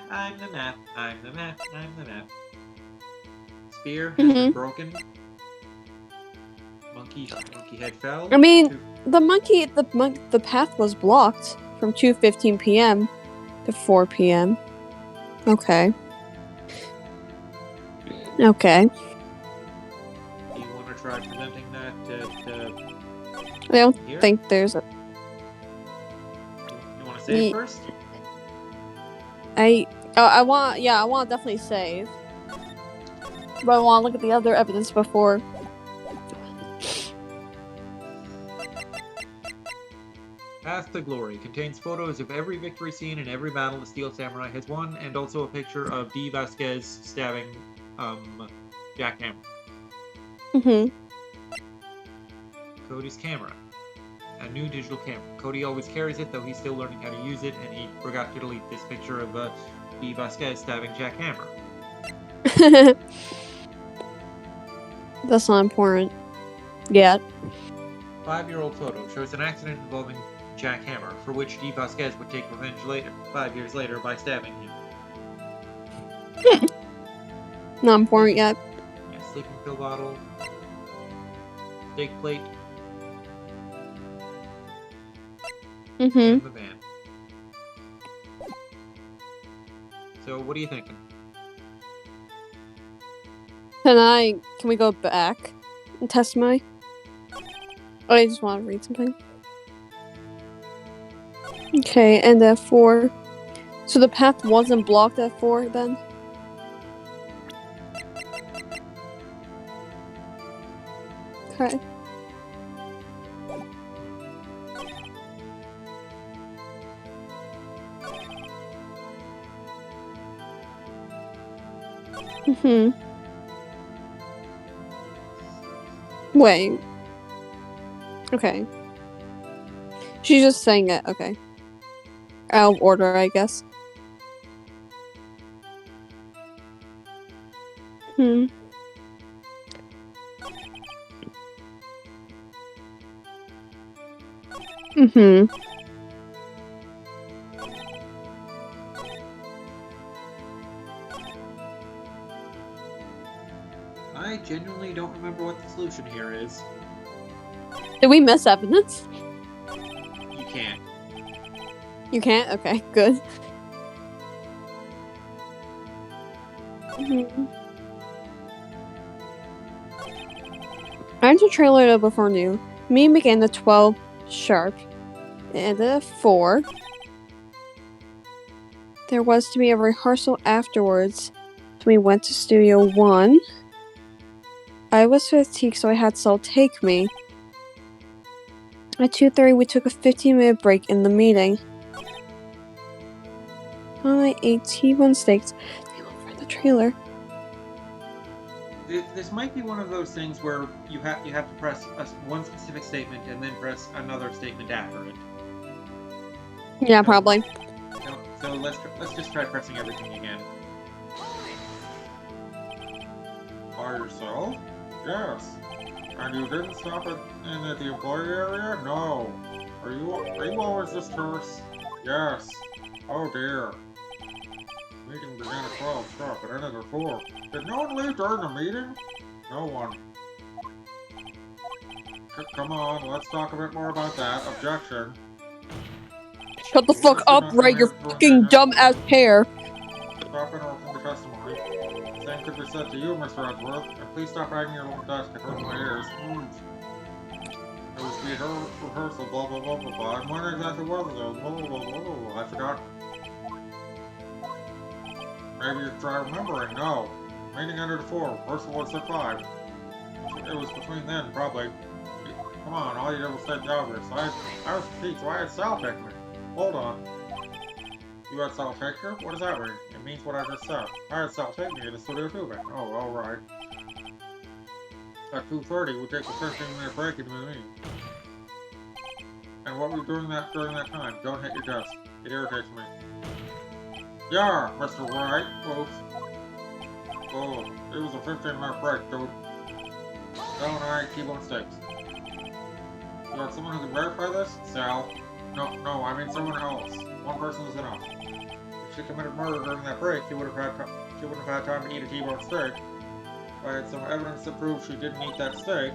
Spear has been broken. Monkey head fell. I mean, the path was blocked from 2:15 p.m. to 4 p.m. Okay. Do you want to try presenting that I don't here? think there's a... You want to save first? I want to definitely save. But I want to look at the other evidence before. Path to Glory contains photos of every victory scene and every battle the Steel Samurai has won, and also a picture of D. Vasquez stabbing Jack Hammer. Mm-hmm. Cody's camera a new digital camera. Cody always carries it, though he's still learning how to use it, and he forgot to delete this picture of Dee Vasquez stabbing Jack Hammer. That's not important. Yet. 5-year-old photo shows an accident involving Jack Hammer, for which Dee Vasquez would take revenge later, 5 years later, by stabbing him. Not important yet. Yeah, sleeping pill bottle, steak plate, and the van. So, what are you thinking? Can we go back and test my? Oh, I just want to read something. Okay, and at 4. So the path wasn't blocked at 4 then? Okay. Wait. Okay. She's just saying it, okay. Out of order, I guess. I genuinely don't remember what the solution here is. Did we miss evidence? You can't. You can't? Okay, good. I entered trailer before noon. Meeting began at 12 sharp. And at 4. There was to be a rehearsal afterwards. So we went to Studio 1. I was fatigued, so I had Saul take me. At 2:30, we took a 15-minute break in the meeting. I ate T-bone steaks. For the trailer. This might be one of those things where you have to press one specific statement and then press another statement after it. Yeah, probably. So let's just try pressing everything again. By yourself? Yes. And you didn't stop at the employee area? No. Are you always this terse? Yes. Oh dear. Meeting began at 12, stop, it ended at 4. Did no one leave during the meeting? No one. Come on, let's talk a bit more about that. Objection. Shut the fuck up, Ray, your fucking dumb-ass pair. Stop interrupting the testimony. Same could be said to you, Mr. Edgeworth, and please stop banging your little desk, it hurts my ears. It was the rehearsal, blah blah blah blah blah. And when exactly was it? Blah blah blah blah blah. I forgot. Maybe you try remembering. No. Meeting ended at 4. Rehearsal was at 5. It was between then, probably. Come on, all you did was state the obvious. I was fatigued, so I had Sal take me. Hold on. You had Sal take you? What does that mean? It means what I just said. I had Sal take me in the Studio 2 van. Oh, alright. At 2:30, we take a 15-minute break in the meeting. And what were you doing during that time? Don't hit your desk. It irritates me. Yeah, Mr. Wright. Oops. Oh, it was a 15-minute break, dude. Sal and I T-bone steaks. You have someone who can verify this? Sal. No, I mean someone else. One person is enough. If she committed murder during that break, she wouldn't have had time to eat a T-bone steak. If I had some evidence to prove she didn't eat that steak.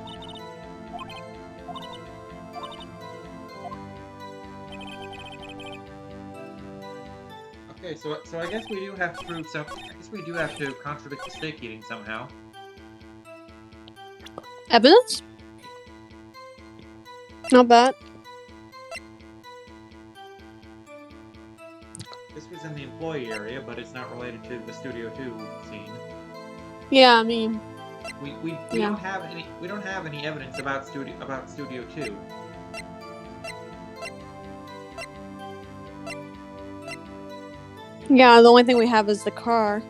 Okay, so I guess we do have to prove some. I guess we do have to contradict the steak eating somehow. Evidence? Not bad. This was in the employee area, but it's not related to the Studio 2 scene. Yeah, I mean, we don't have any evidence about Studio 2. Yeah, the only thing we have is the car.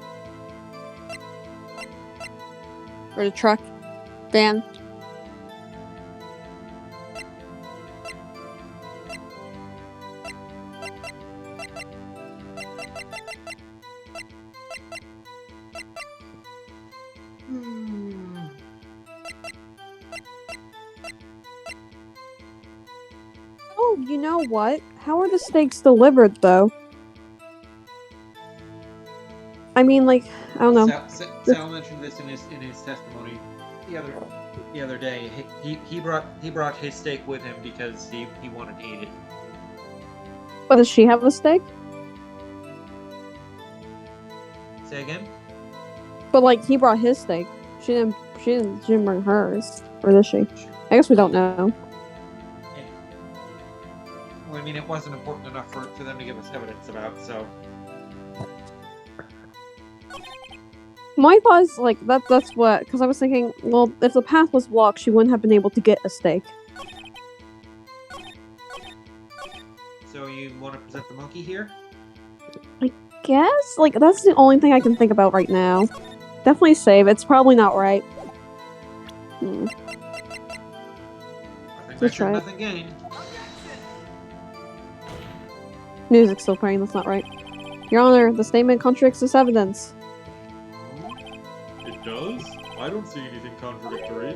Or the truck. Van. You know what? How are the steaks delivered, though? I mean, like, I don't know. Sal mentioned this in his testimony the other day. He brought his steak with him because he wanted to eat it. But does she have a steak? Say again? But like, he brought his steak. She didn't bring hers, or does she? I guess we don't know. Well, I mean, it wasn't important enough for them to give us evidence about, so. My thought is, like, that's what... Because I was thinking, well, if the path was blocked, she wouldn't have been able to get a steak. So you want to present the monkey here? I guess? Like, that's the only thing I can think about right now. Definitely save. It's probably not right. Let's try it. Nothing gained. Music's still playing, that's not right. Your Honor, the statement contradicts this evidence. It does? I don't see anything contradictory.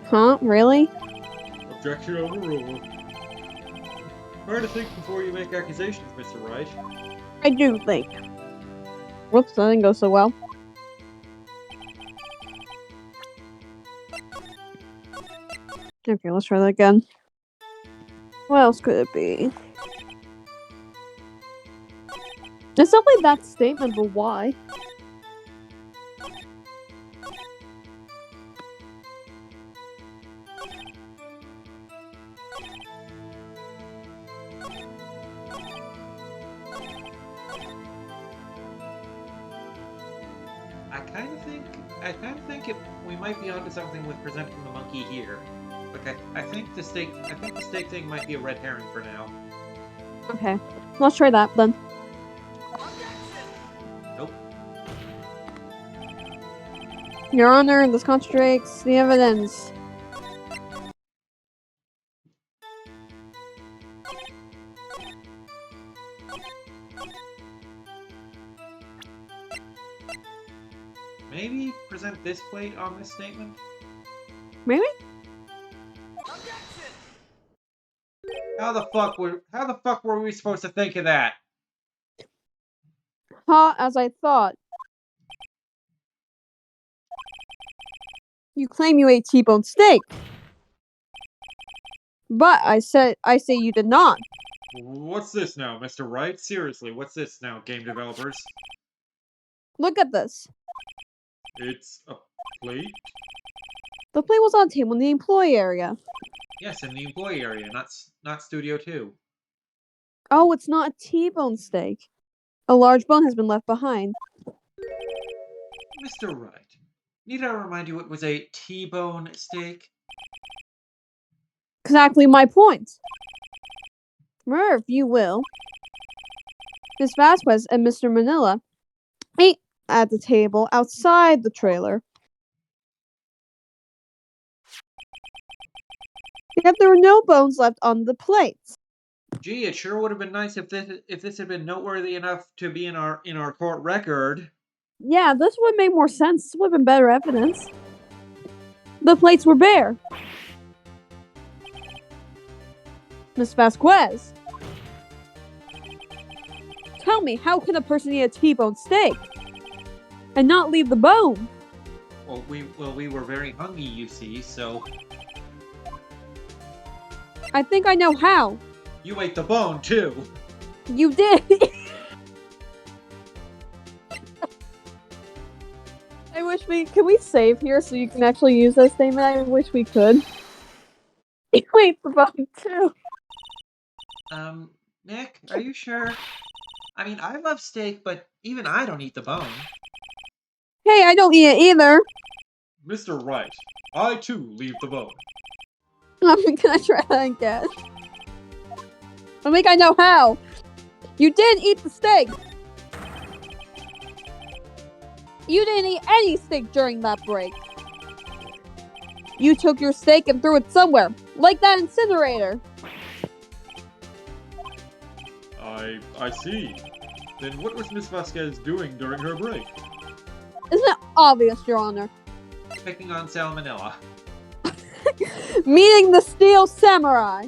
Huh? Really? Objection overruled. Try to think before you make accusations, Mr. Wright. I do think. Whoops, that didn't go so well. Okay, let's try that again. What else could it be? It's not like that statement, but why? I kind of think we might be onto something with presenting the monkey here. Like I think the steak thing might be a red herring for now. Okay, let's try that then. Nope. Your Honor, this contradicts the evidence. Maybe present this plate on this statement? Maybe? How the fuck were we supposed to think of that? As I thought. You claim you ate T-bone steak. But I say you did not. What's this now, Mr. Wright? Seriously, what's this now, game developers? Look at this. It's a plate? The plate was on the table in the employee area. Yes, in the employee area, not Studio 2. Oh, it's not a T-bone steak. A large bone has been left behind. Mr. Wright, need I remind you it was a T-bone steak? Exactly my point. Remember, if you will, Miss Vasquez and Mr. Manila ate at the table outside the trailer. Yet there were no bones left on the plates. Gee, it sure would have been nice if this had been noteworthy enough to be in our court record. Yeah, this would make more sense. This would have been better evidence. The plates were bare. Miss Vasquez, tell me, how can a person eat a T-bone steak and not leave the bone? Well, we were very hungry, you see, so... I think I know how. You ate the bone, too! You did! I wish can we save here so you can actually use that statement? I wish we could. You ate the bone, too. Nick, are you sure? I mean, I love steak, but even I don't eat the bone. Hey, I don't eat it either. Mr. Wright, I too leave the bone. Can I try that again? I think I know how. You didn't eat the steak. You didn't eat any steak during that break. You took your steak and threw it somewhere, like that incinerator. I see. Then what was Miss Vasquez doing during her break? Isn't it obvious, Your Honor? Picking on salmonella. Meeting the Steel Samurai.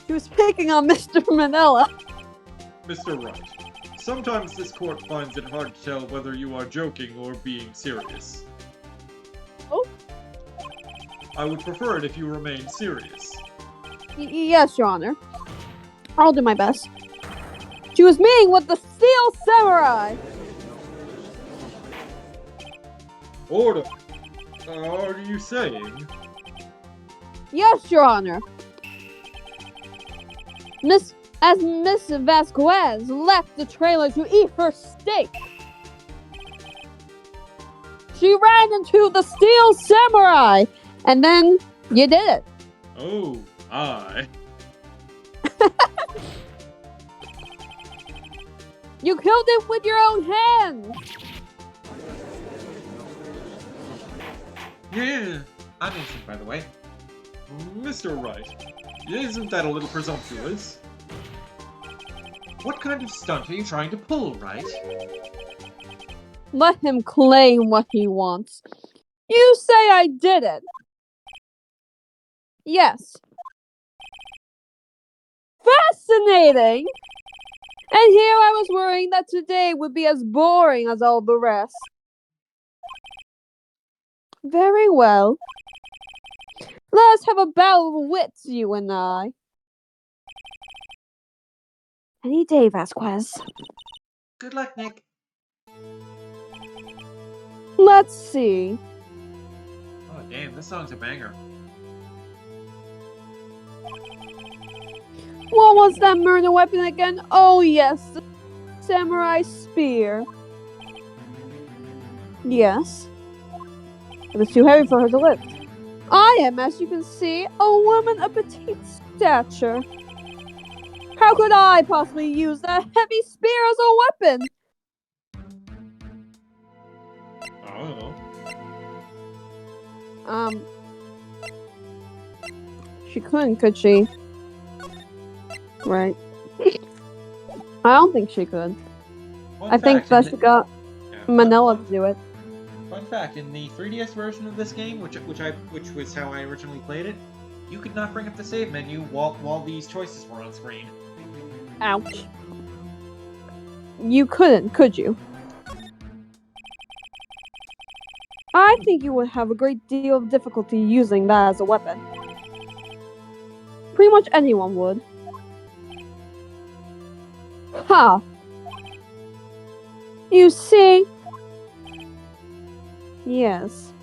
She was picking on Mr. Manila. Mr. Wright, sometimes this court finds it hard to tell whether you are joking or being serious. Oh? I would prefer it if you remain serious. Yes, Your Honor. I'll do my best. She was meeting with the Steel Samurai! Order! Are you saying? Yes, Your Honor. As Miss Vasquez left the trailer to eat her steak, she ran into the Steel Samurai, and then you did it. Oh, my. You killed it with your own hands. Yeah, I'm innocent, by the way. Mr. Wright, isn't that a little presumptuous? What kind of stunt are you trying to pull, Wright? Let him claim what he wants. You say I did it. Yes. Fascinating! And here I was worrying that today would be as boring as all the rest. Very well. Let us have a battle of wits, you and I. Any day, Vasquez. Good luck, Nick. Let's see. Oh, damn, this song's a banger. What was that murder weapon again? Oh, yes, the samurai spear. Yes. It was too heavy for her to lift. I am, as you can see, a woman of petite stature. How could I possibly use that heavy spear as a weapon? I don't know. She couldn't, could she? Right. I don't think she could. Fun I think fact, that in she got yeah, Manila to do it. Fun fact: in the 3DS version of this game, which was how I originally played it, you could not bring up the save menu while these choices were on screen. Ouch. You couldn't, could you? I think you would have a great deal of difficulty using that as a weapon. Pretty much anyone would. Ha! You see? Yes.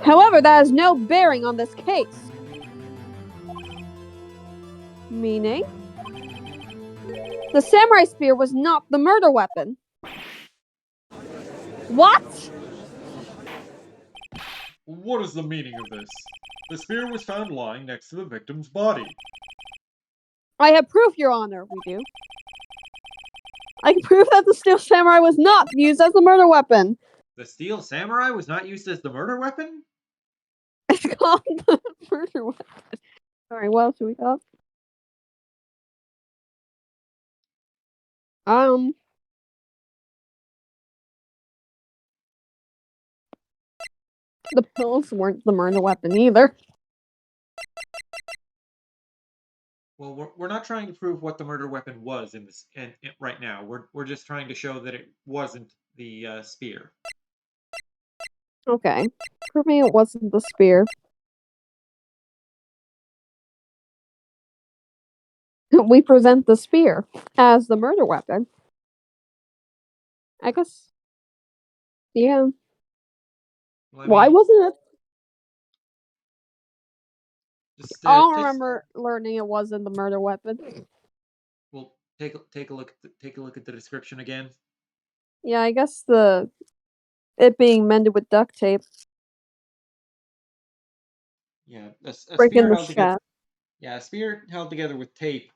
However, that has no bearing on this case. Meaning? The samurai spear was not the murder weapon. What? What is the meaning of this? The spear was found lying next to the victim's body. I have proof, Your Honor. We do. I can prove that the steel samurai was not used as the murder weapon. The Steel Samurai was not used as the murder weapon? It's called the murder weapon. Alright, what else do we got? The pills weren't the murder weapon either. Well, we're not trying to prove what the murder weapon was in this right now. We're just trying to show that it wasn't the spear. Okay. Prove me it wasn't the spear. We present the spear as the murder weapon. I guess. Yeah. Well, Why wasn't it? I don't just remember learning it wasn't the murder weapon. well, take a look at the description again. Yeah, I guess it being mended with duct tape. Yeah, a Breaking spear the held together. shaft. Yeah, a spear held together with tape.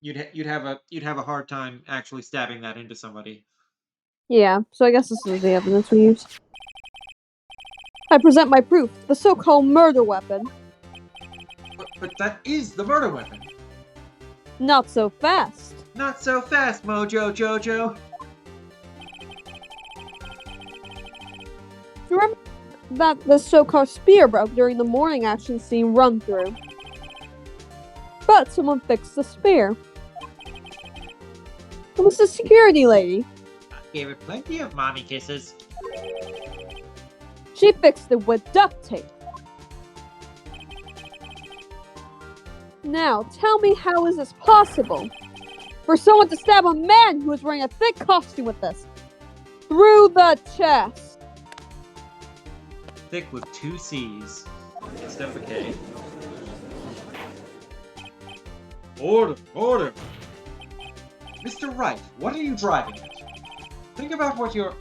You'd have a hard time actually stabbing that into somebody. Yeah, so I guess this is the evidence we use. I present my proof, the so-called murder weapon. But that is the murder weapon. Not so fast. Not so fast, Mojo Jojo. that the so-called spear broke during the morning action scene run-through. But someone fixed the spear. It was the security lady. I gave it plenty of mommy kisses. She fixed it with duct tape. Now, tell me, how is this possible? For someone to stab a man who is wearing a thick costume with this. Through the chest. Thick with 2 C's instead of a K. Order! Order! Mr. Wright, what are you driving at? Think about what you're...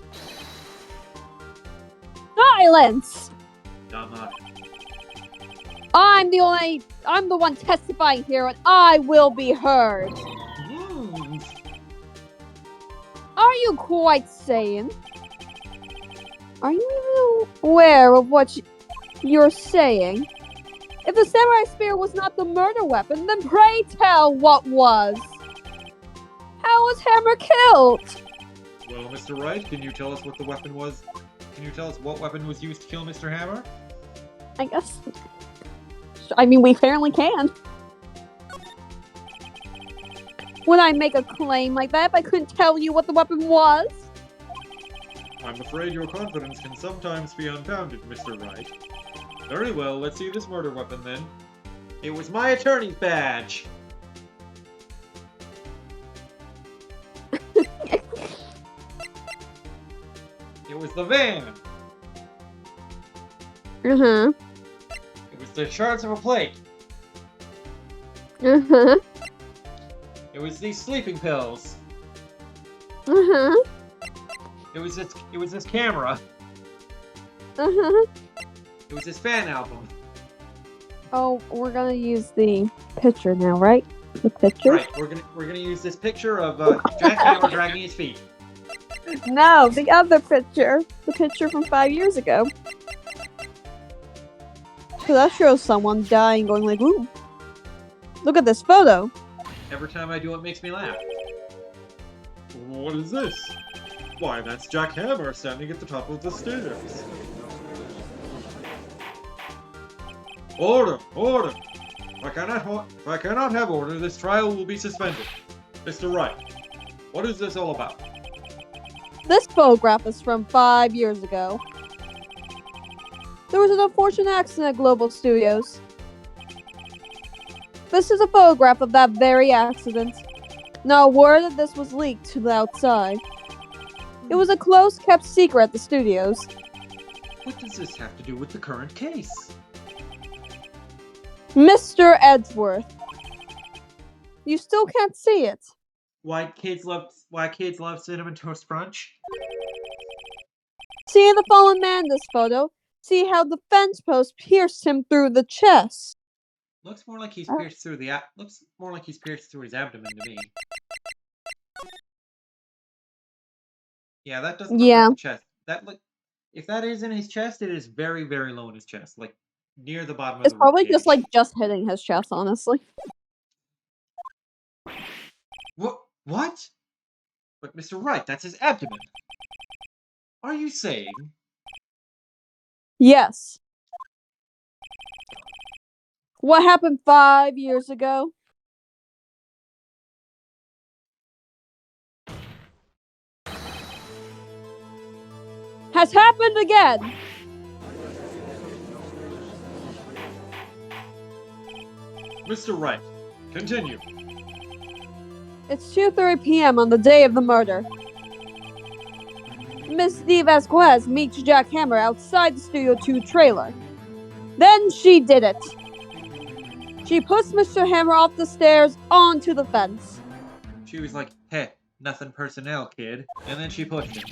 Silence! Dumb honey. I'm the one testifying here, and I will be heard. Are you quite sane? Are you even aware of what you're saying? If the samurai spear was not the murder weapon, then pray tell what was. How was Hammer killed? Well, Mr. Wright, can you tell us what the weapon was? Can you tell us what weapon was used to kill Mr. Hammer? I guess. I mean, we apparently can. Would I make a claim like that if I couldn't tell you what the weapon was? I'm afraid your confidence can sometimes be unfounded, Mr. Wright. Very well, let's see this murder weapon then. It was my attorney's badge. It was the van. Uh-huh. It was the shards of a plate. Uh-huh. It was these sleeping pills. Uh-huh. It was this camera. Uh-huh. It was this fan album. Oh, we're gonna use the picture now, right? The picture? Right, we're gonna use this picture of Jack Hammer dragging his feet. No, the other picture. The picture from 5 years ago. So that shows someone dying going like, ooh. Look at this photo. Every time I do it makes me laugh. What is this? Why, that's Jack Hammer standing at the top of the stairs. Order! Order! If I cannot have order, this trial will be suspended. Mr. Wright, what is this all about? This photograph is from 5 years ago. There was an unfortunate accident at Global Studios. This is a photograph of that very accident. Now, word that this was leaked to the outside. It was a close-kept secret at the studios. What does this have to do with the current case? Mr. Edgeworth. You still can't see it. Why kids love cinnamon toast crunch? See the fallen man in this photo? See how the fence post pierced him through the chest. Looks more like he's pierced through looks more like he's pierced through his abdomen to me. Yeah, that doesn't look like the chest. If that is in his chest, it is very, very low in his chest, like near the bottom of It's the probably ribcage. just like just hitting his chest, honestly. What? But Mr. Wright, that's his abdomen. Are you saying? Yes. What happened 5 years ago? Has happened again. Mr. Wright, continue. It's 2:30 p.m. on the day of the murder. Miss D. Vasquez meets Jack Hammer outside the Studio 2 trailer. Then she did it. She puts Mr. Hammer off the stairs onto the fence. She was like, hey, nothing personnel, kid. And then she pushed him.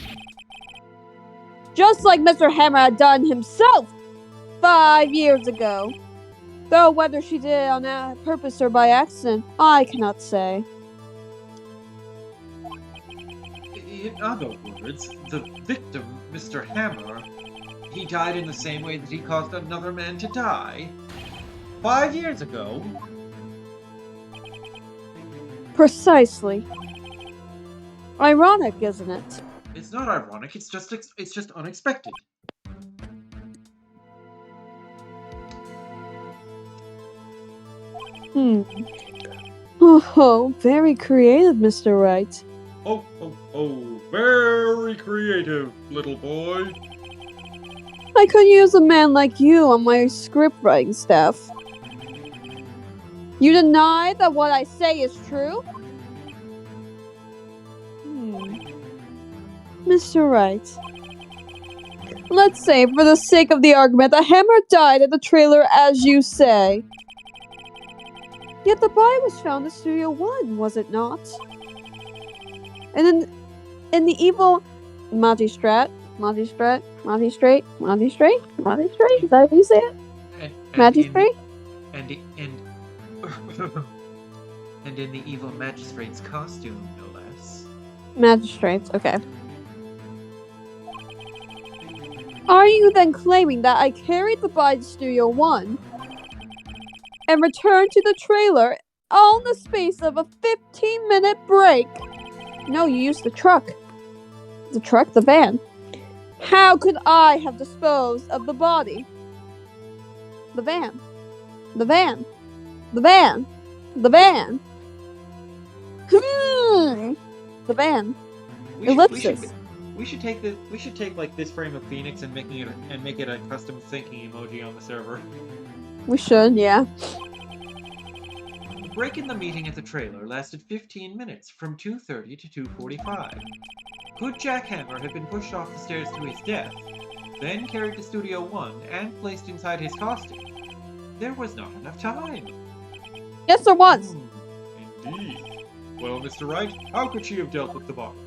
Just like Mr. Hammer had done himself 5 years ago. Though whether she did it on purpose or by accident, I cannot say. In other words, the victim, Mr. Hammer, he died in the same way that he caused another man to die. 5 years ago. Precisely. Ironic, isn't it? It's not ironic, it's just unexpected. Oh, very creative, Mr. Wright. Oh, very creative, little boy. I could use a man like you on my script writing staff. You deny that what I say is true? Mr. Wright. Let's say, for the sake of the argument, that Hammer died at the trailer as you say. Yet the body was found in Studio 1, was it not? And in the evil Magistrate, is that how you say it? Magistrate? And in the evil magistrate's costume, no less. Magistrates, okay. Are you then claiming that I carried the body to Studio 1 and returned to the trailer all in the space of a 15-minute break? No, you used the truck. The van. How could I have disposed of the body? The van. The van. The van. The van. The van. Ellipsis. We should take like this frame of Phoenix and make it a custom thinking emoji on the server. We should, yeah. The break in the meeting at the trailer lasted 15 minutes, from 2:30 to 2:45. Could Jack Hammer have been pushed off the stairs to his death, then carried to Studio 1 and placed inside his costume? There was not enough time. Yes, there was. Indeed. Well, Mr. Wright, how could she have dealt with the body?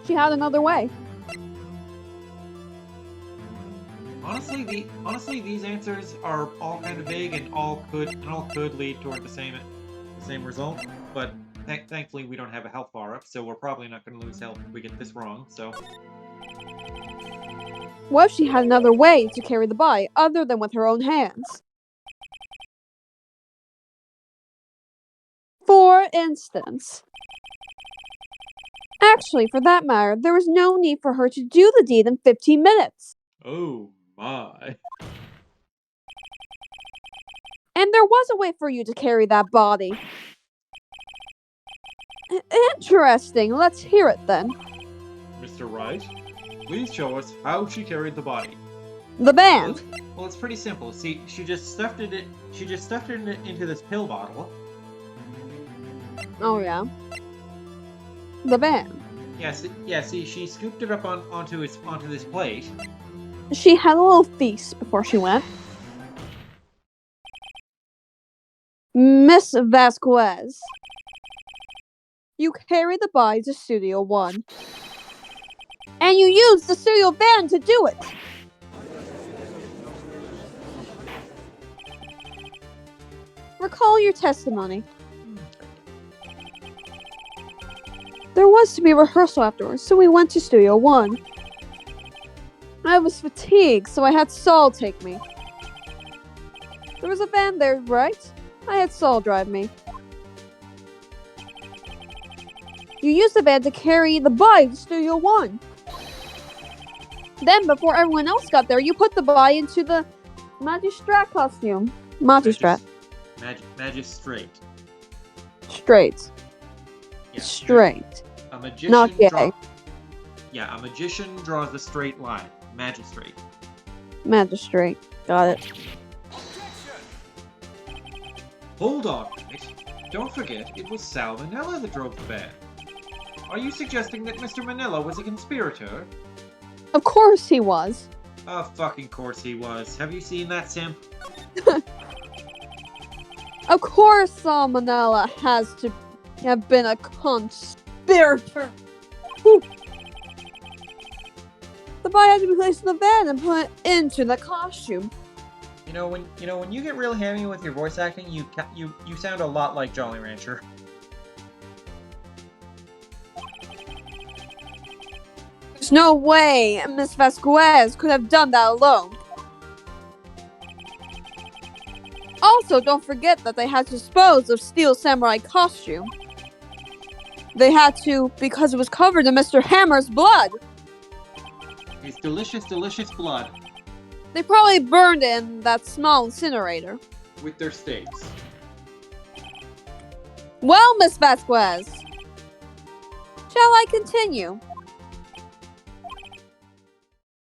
She had another way. Honestly, these answers are all kind of vague and all could lead toward the same result. But thankfully, we don't have a health bar up, so we're probably not going to lose health if we get this wrong. So, what if she had another way to carry the body other than with her own hands? For instance. Actually, for that matter, there was no need for her to do the deed in 15 minutes. Oh my. And there was a way for you to carry that body. Interesting. Let's hear it then. Mr. Wright, please show us how she carried the body. The band. Well, it's pretty simple. See, she just stuffed it into this pill bottle. Oh yeah. The band. Yeah. See, she scooped it up onto this plate. She had a little feast before she went. Miss Vasquez, you carried the body to Studio 1. And you used the studio van to do it! Recall your testimony. There was to be a rehearsal afterwards, so we went to Studio 1. I was fatigued, so I had Saul take me. There was a van there, right? I had Saul drive me. You used the van to carry the body to Studio 1. Then, before everyone else got there, you put the body into the Magistrate costume. Magistrate. Magistrate. Straight. Yeah. Straight. A magician. Not gay. A magician draws the straight line. Magistrate. Magistrate. Got it. Hold on, mate. Don't forget, it was Sal Manella that drove the van. Are you suggesting that Mr. Manella was a conspirator? Of course he was. Of fucking course he was. Have you seen that simp? Of course Salmonella has to have been a conspirator. Whew. The body had to be placed in the van and put into the costume. When you get real hammy with your voice acting, you sound a lot like Jolly Rancher. There's no way Miss Vasquez could have done that alone. Also, don't forget that they had to dispose of Steel Samurai costume. They had to because it was covered in Mr. Hammer's blood. His delicious, delicious blood. They probably burned it in that small incinerator. with their steaks. Well, Miss Vasquez, shall I continue?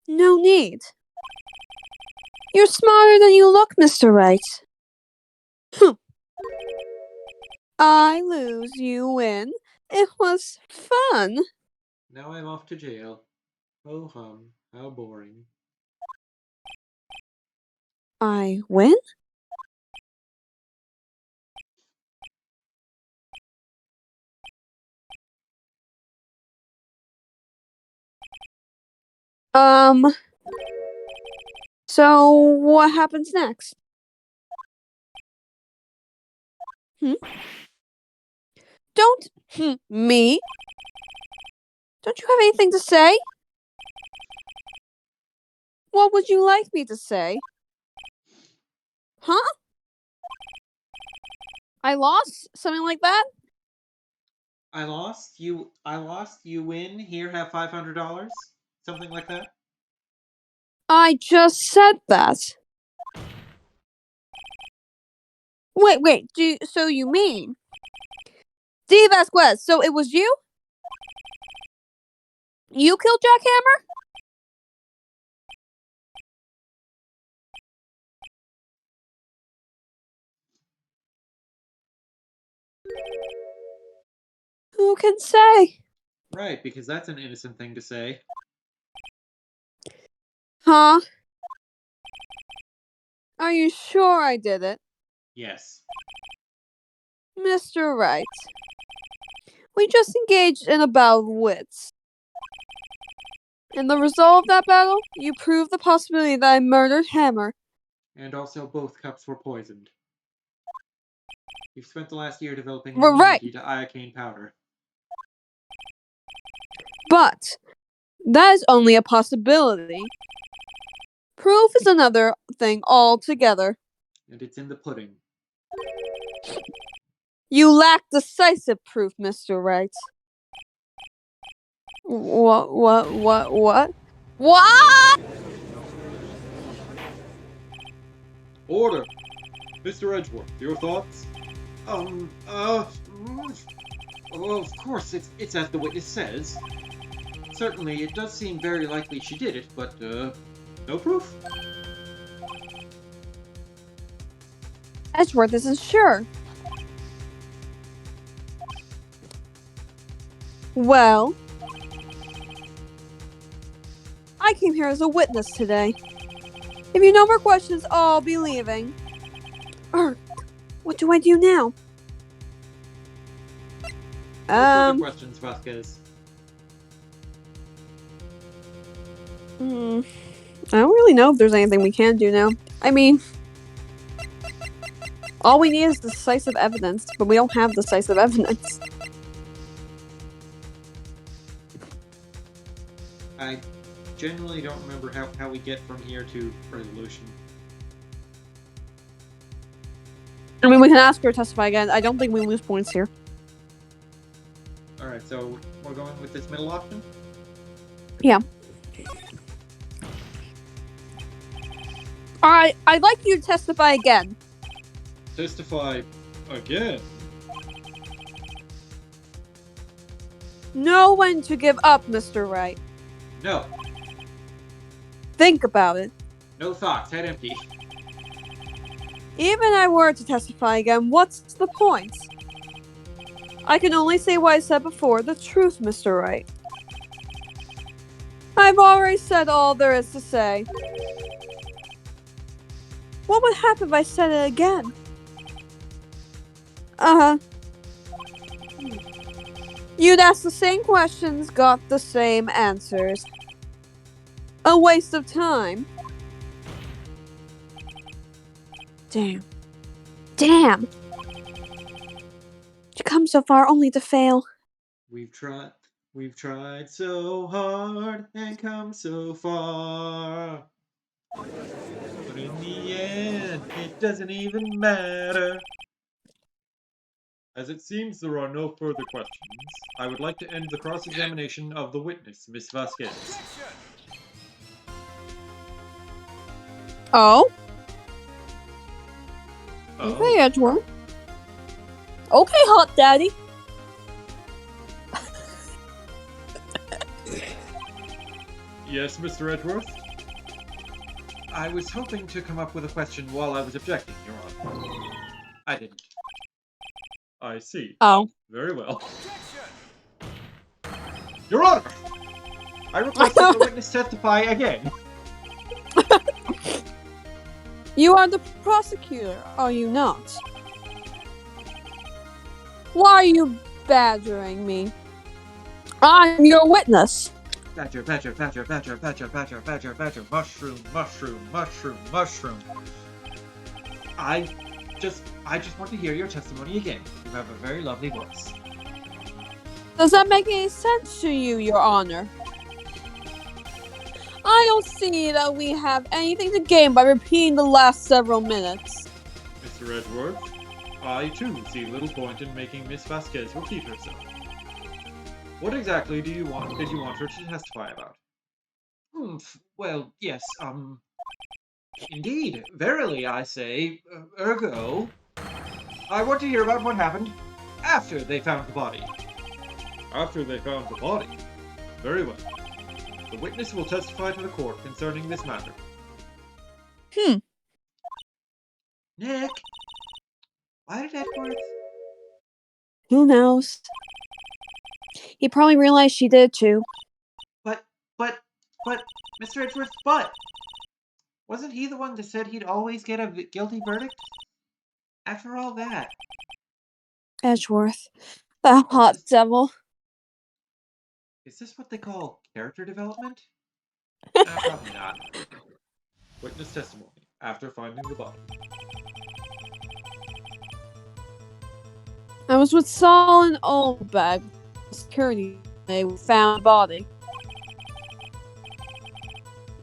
No need. You're smarter than you look, Mr. Wright. I lose, you win. It was fun. Now I'm off to jail. Oh hum, how boring. I win? So what happens next? Don't me? Don't you have anything to say? What would you like me to say? Huh? I lost? Something like that? I lost. You win. Here, have $500. Something like that. I just said that. Wait. So you mean? D. Vasquez, so it was you? You killed Jack Hammer? Who can say? Right, because that's an innocent thing to say. Huh? Are you sure I did it? Yes. Mr. Wright. We just engaged in a battle of wits. In the result of that battle, you proved the possibility that I murdered Hammer. And also, both cups were poisoned. You've spent the last year developing We're right. immunity to iocane powder. But that is only a possibility. Proof is another thing altogether. And it's in the pudding. You lack decisive proof, Mr. Wright. What? What? Order! Mr. Edgeworth, your thoughts? Well, of course, it's as the witness says. Certainly, it does seem very likely she did it, but, no proof? Edgeworth isn't sure. Well, I came here as a witness today. If you no more questions, I'll be leaving. What do I do now? No further questions, Vasquez. I don't really know if there's anything we can do now. I mean, all we need is decisive evidence, but we don't have decisive evidence. I genuinely don't remember how we get from here to resolution. I mean, we can ask her to testify again. I don't think we lose points here. Alright, so we're going with this middle option? Yeah. Alright, I'd like you to testify again. Testify again? Know when to give up, Mr. Wright. No. Think about it. No thoughts, head empty. Even I were to testify again, what's the point? I can only say what I said before, the truth, Mr. Wright. I've already said all there is to say. What would happen if I said it again? You'd ask the same questions, got the same answers. A waste of time. Damn. To come so far only to fail. We've tried so hard and come so far. But in the end, it doesn't even matter. As it seems there are no further questions, I would like to end the cross-examination of the witness, Miss Vasquez. Oh? Oh. Okay, Edgeworth. Okay, Hot Daddy. Yes, Mr. Edgeworth? I was hoping to come up with a question while I was objecting, Your Honor. I didn't. I see. Oh. Very well. Your Honor! I request that the witness testify again. You are the prosecutor, are you not? Why are you badgering me? I'm your witness. Badger, badger, badger, badger, badger, badger, badger, badger, mushroom, mushroom, mushroom, mushroom. I just want to hear your testimony again. You have a very lovely voice. Does that make any sense to you, Your Honor? I don't see that we have anything to gain by repeating the last several minutes. Mr. Edgeworth, I too see little point in making Miss Vasquez repeat herself. What exactly did you want her to testify about? Well, yes, indeed, verily, I say, ergo, I want to hear about what happened after they found the body. After they found the body? Very well. The witness will testify to the court concerning this matter. Nick? Why did Edgeworth? Who knows? He probably realized she did too. But, Mr. Edgeworth, but wasn't he the one that said he'd always get a guilty verdict? After all that. Edgeworth. That hot devil. Is this what they call character development? Probably not. Witness testimony after finding the body. I was with Saul and Oldbag. Security. They found the body.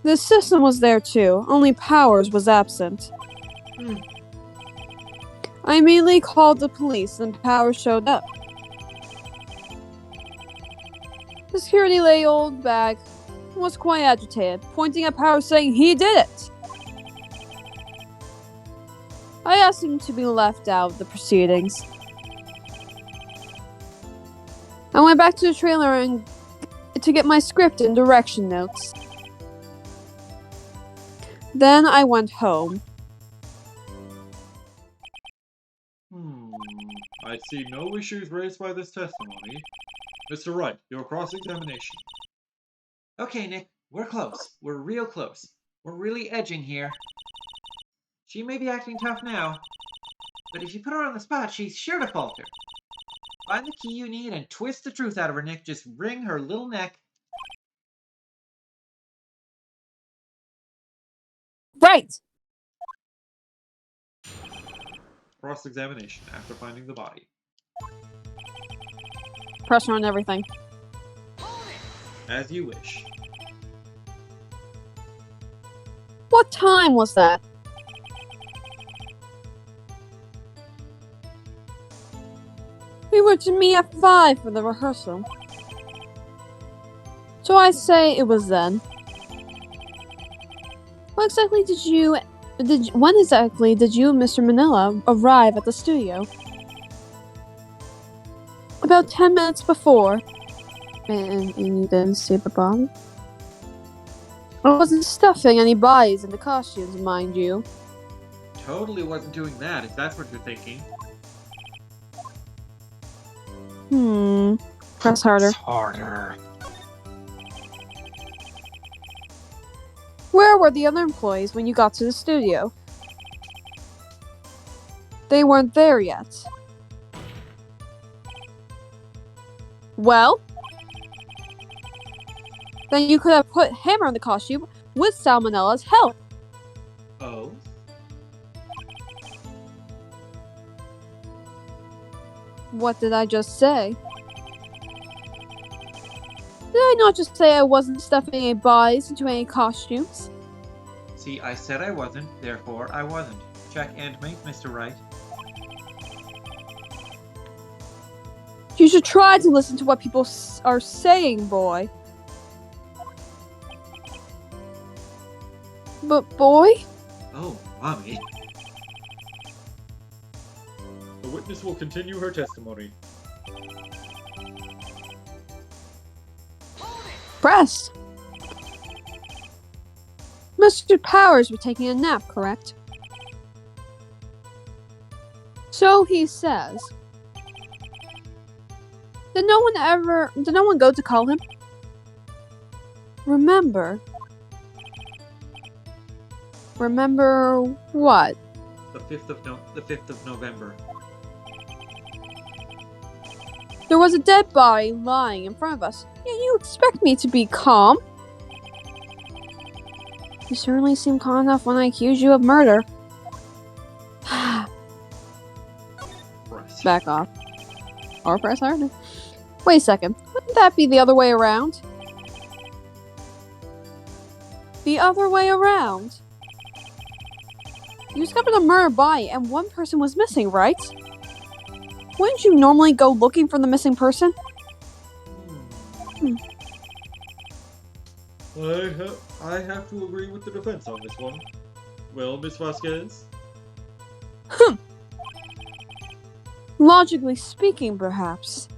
The system was there too, only Powers was absent. I immediately called the police and Powers showed up. The security lay Oldbag was quite agitated, pointing at Powers saying he did it. I asked him to be left out of the proceedings. I went back to the trailer to get my script and direction notes. Then I went home. I see no issues raised by this testimony. Mr. Wright, your cross-examination. Okay, Nick, we're close. We're real close. We're really edging here. She may be acting tough now, but if you put her on the spot, she's sure to falter. Find the key you need and twist the truth out of her, Nick. Just wring her little neck. Right! Cross-examination after finding the body. Pressure on everything. As you wish. What time was that? We were to meet at 5 for the rehearsal. So I say it was then. When exactly did you and Mr. Manila arrive at the studio? About 10 minutes before. And you didn't see the body? I wasn't stuffing any bodies into costumes, mind you. Totally wasn't doing that, if that's what you're thinking. Press harder. Harder. Where were the other employees when you got to the studio? They weren't there yet. Well? Then you could have put Hammer in the costume with Salmonella's help. Oh? What did I just say? Did I not just say I wasn't stuffing any bodies into any costumes? See, I said I wasn't, therefore I wasn't. Check and mate, Mr. Wright. You should try to listen to what people are saying, boy. But boy? Oh, mommy. The witness will continue her testimony. Press! Mr. Powers was taking a nap, correct? So he says. Did no one go to call him? Remember what? The 5th of November. There was a dead body lying in front of us. You expect me to be calm? You certainly seem calm enough when I accuse you of murder. Back off. Or press harder. Wait a second. Wouldn't that be the other way around? The other way around? You discovered a murder body and one person was missing, right? Wouldn't you normally go looking for the missing person? I have to agree with the defense on this one. Well, Miss Vasquez? Logically speaking, perhaps.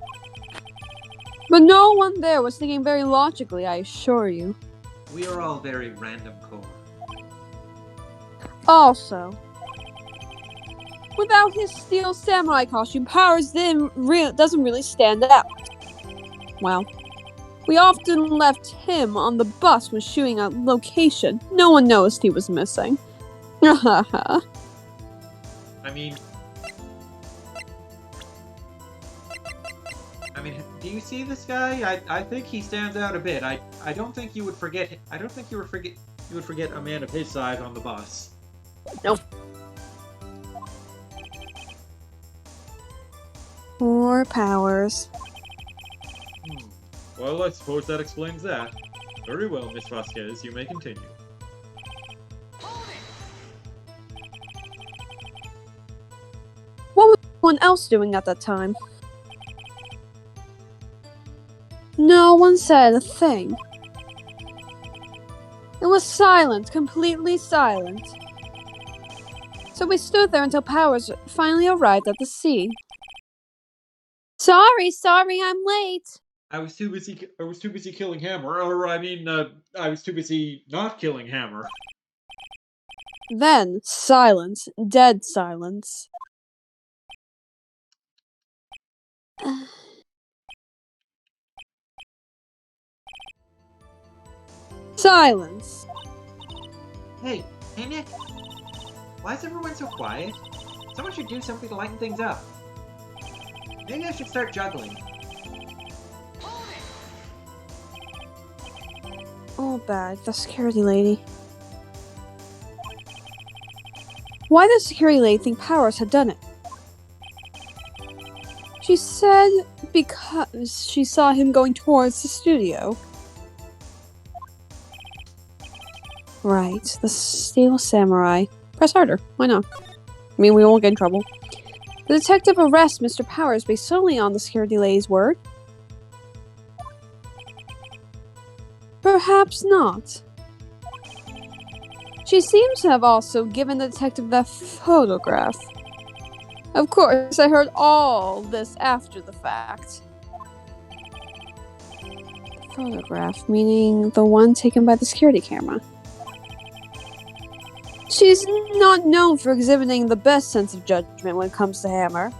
But no one there was thinking very logically, I assure you. We are all very random core. Also, without his steel samurai costume, Powers doesn't really stand out. Well, we often left him on the bus when shooting a location. No one noticed he was missing. I mean, do you see this guy? I think he stands out a bit. I don't think you would forget. I don't think you would forget a man of his size on the bus. Nope. Poor Powers. Well, I suppose that explains that. Very well, Miss Vasquez, you may continue. What was everyone else doing at that time? No one said a thing. It was silent, completely silent. So we stood there until Powers finally arrived at the scene. Sorry, I'm late. I was too busy killing Hammer, or I was too busy not killing Hammer. Then, silence. Dead silence. Silence. Hey, Nick. Why is everyone so quiet? Someone should do something to lighten things up. Maybe I should start juggling. Oh, bad. The security lady. Why did the security lady think Powers had done it? She said because she saw him going towards the studio. Right, the steel samurai. Press harder. Why not? I mean, we won't get in trouble. The detective arrests Mr. Powers based solely on the security lady's word? Perhaps not. She seems to have also given the detective the photograph. Of course, I heard all this after the fact. The photograph, meaning the one taken by the security camera. She's not known for exhibiting the best sense of judgment when it comes to Hammer.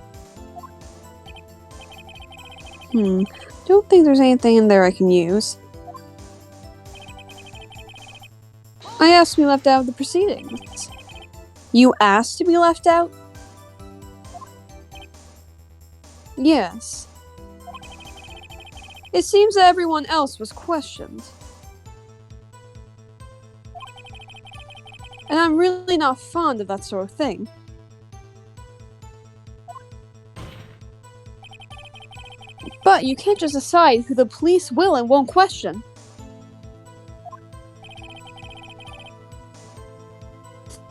Don't think there's anything in there I can use. I asked to be left out of the proceedings. You asked to be left out? Yes. It seems that everyone else was questioned. And I'm really not fond of that sort of thing. But you can't just decide who the police will and won't question.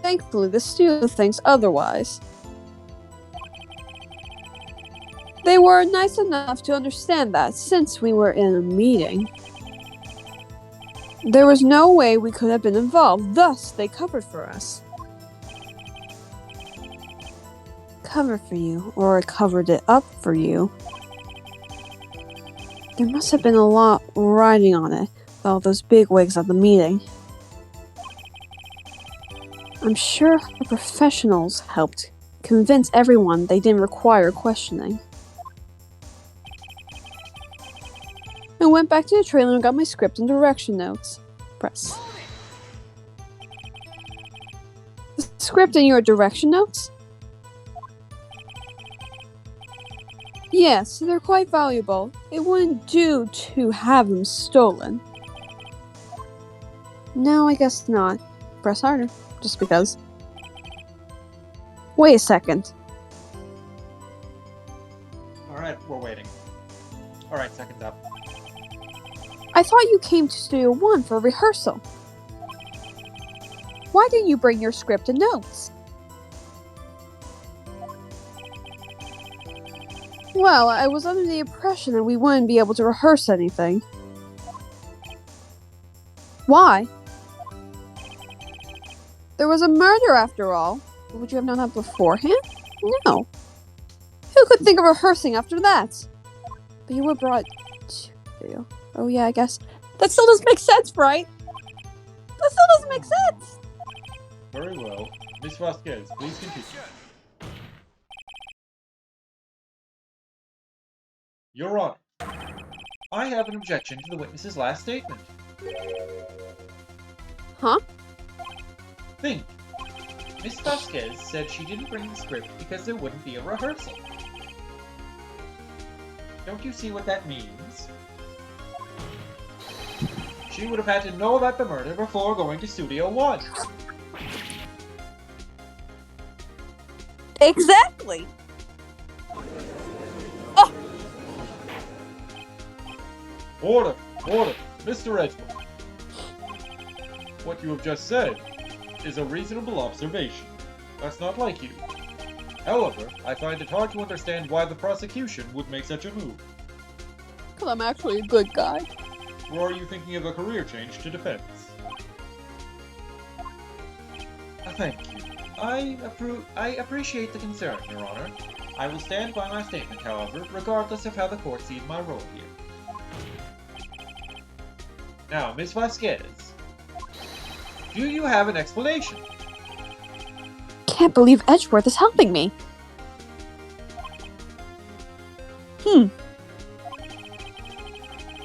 Thankfully, the studio thinks otherwise. They were nice enough to understand that since we were in a meeting. There was no way we could have been involved, thus they covered for us. cover for you, or I covered it up for you. There must have been a lot riding on it, with all those bigwigs at the meeting. I'm sure the professionals helped convince everyone they didn't require questioning. I went back to the trailer and got my script and direction notes. Press. The script and your direction notes? Yes, they're quite valuable. It wouldn't do to have them stolen. No, I guess not. Press harder, just because. Wait a second. Alright, we're waiting. Alright, second's up. I thought you came to Studio 1 for rehearsal. Why didn't you bring your script and notes? Well, I was under the impression that we wouldn't be able to rehearse anything. Why? There was a murder after all. Would you have known that beforehand? No. Who could think of rehearsing after that? But you were brought to... Oh yeah, I guess. That still doesn't make sense, right? That still doesn't make sense! Very well. Miss Vasquez, please continue. Your Honor, I have an objection to the witness's last statement. Huh? Think. Miss Vasquez said she didn't bring the script because there wouldn't be a rehearsal. Don't you see what that means? She would have had to know about the murder before going to Studio 1. Exactly! Oh! Order! Order! Mr. Edgeworth! What you have just said is a reasonable observation. That's not like you. However, I find it hard to understand why the prosecution would make such a move. Because I'm actually a good guy. Or are you thinking of a career change to defense? Thank you. I appreciate the concern, Your Honor. I will stand by my statement, however, regardless of how the court sees my role here. Now, Ms. Vasquez, do you have an explanation? Can't believe Edgeworth is helping me.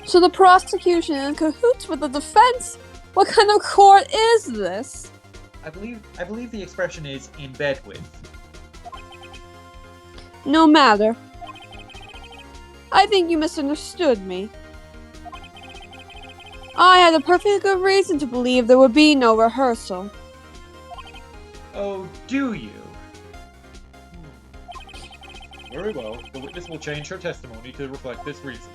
So the prosecution in cahoots with the defense? What kind of court is this? I believe the expression is in bed with. No matter. I think you misunderstood me. I had a perfectly good reason to believe there would be no rehearsal. Oh, do you? Very well. The witness will change her testimony to reflect this reason.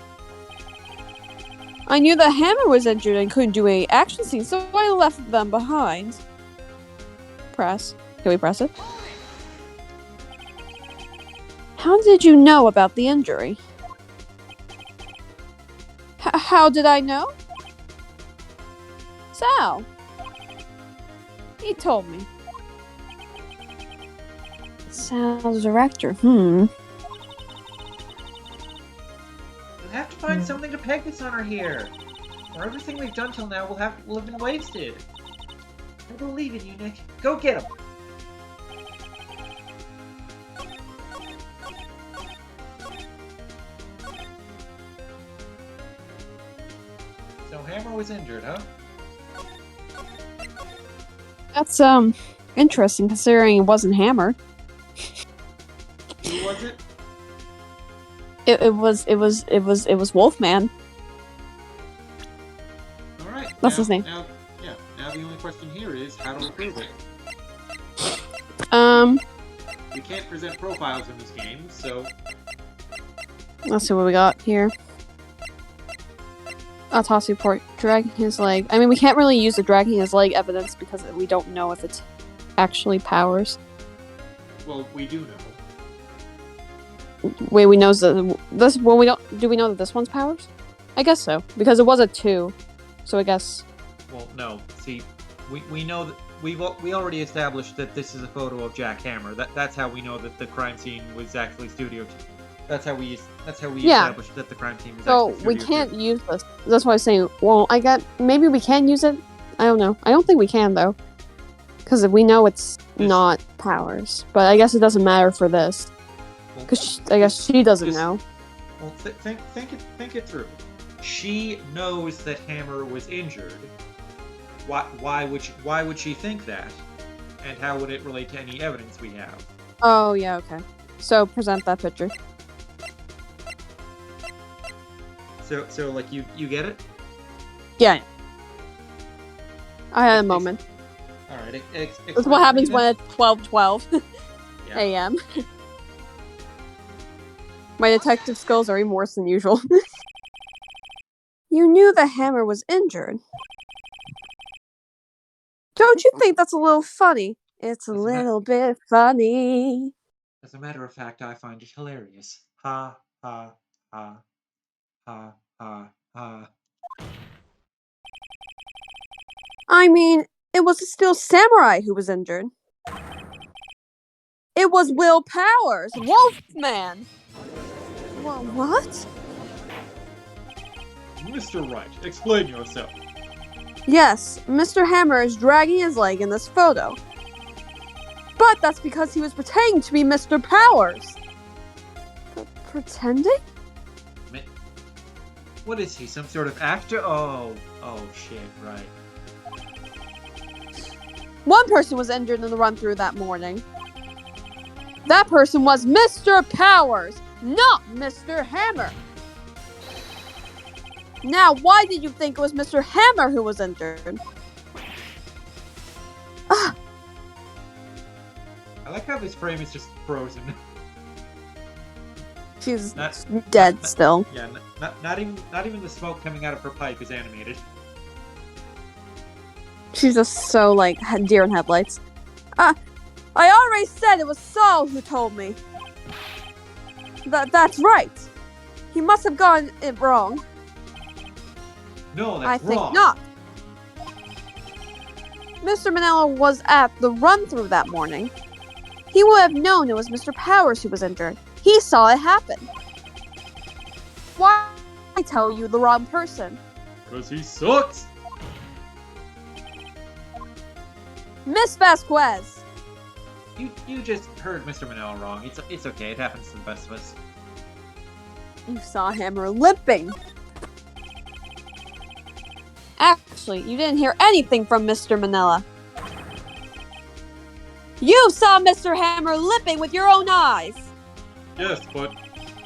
I knew that Hammer was injured and couldn't do any action scenes, so I left them behind. Press. Can we press it? How did you know about the injury? How did I know? Sal. He told me. Sal's director. You have to find something to peg this on her here, or everything we've done till now will have been wasted. I believe in you, Nick. Go get him. So Hammer was injured, huh? That's interesting considering it wasn't Hammer. Who was it? It was Wolfman. All right. That's his name. Now the only question here is how do we prove it? We can't present profiles in this game, so Let's see what we got here. Autopsy report. Dragging his leg. I mean, we can't really use the dragging his leg evidence because we don't know if it's actually powers. well, we do know. Wait, we know that this. Well, we don't. Do we know that this one's powers? I guess so because it was a 2, so I guess. Well, no. See, we know that we already established that this is a photo of Jack Hammer. That's how we know that the crime scene was actually Studio 2. That's how we Yeah. established that the crime scene was So actually we Studio can't 2. use this. That's why I was saying, well, maybe we can use it. I don't know. I don't think we can, though. Because we know it's not Powers. But I guess it doesn't matter for this. Because I guess she doesn't know. Well, think it through. She knows that Hammer was injured. Why would she think that? And how would it relate to any evidence we have? Oh, yeah, okay. So present that picture. So like you get it? Yeah. I had a moment. All right. That's what happens when it's 12:12 Yeah. a.m. My detective skills are even worse than usual. You knew the Hammer was injured. Don't you think that's a little funny? It's a little bit funny. As a matter of fact, I find it hilarious. Ha ha ha ha ha ha. I mean, it was the Steel Samurai who was injured. It was Will Powers, Wolfman. Well, what? Mr. Wright, explain yourself. Yes, Mr. Hammer is dragging his leg in this photo. But that's because he was pretending to be Mr. Powers. Pretending? What is he, some sort of actor? Oh shit, right. One person was injured in the run-through that morning. That person was Mr. Powers, not Mr. Hammer. Now, why did you think it was Mr. Hammer who was injured? I like how this frame is just frozen. She's dead still. Yeah, not even the smoke coming out of her pipe is animated. She's just so like deer in headlights. I already said it was Saul who told me. That's right. He must have gotten it wrong. No, I that's think wrong. not. Mr. Manila was at the run-through that morning. He would have known it was Mr. Powers who was injured. He saw it happen. Why I tell you the wrong person? Because he sucks. Miss Vasquez. You just heard Mr. Manila wrong. It's okay. It happens to the best of us. You saw Hammer limping. Actually, you didn't hear anything from Mr. Manila. You saw Mr. Hammer limping with your own eyes. Yes, but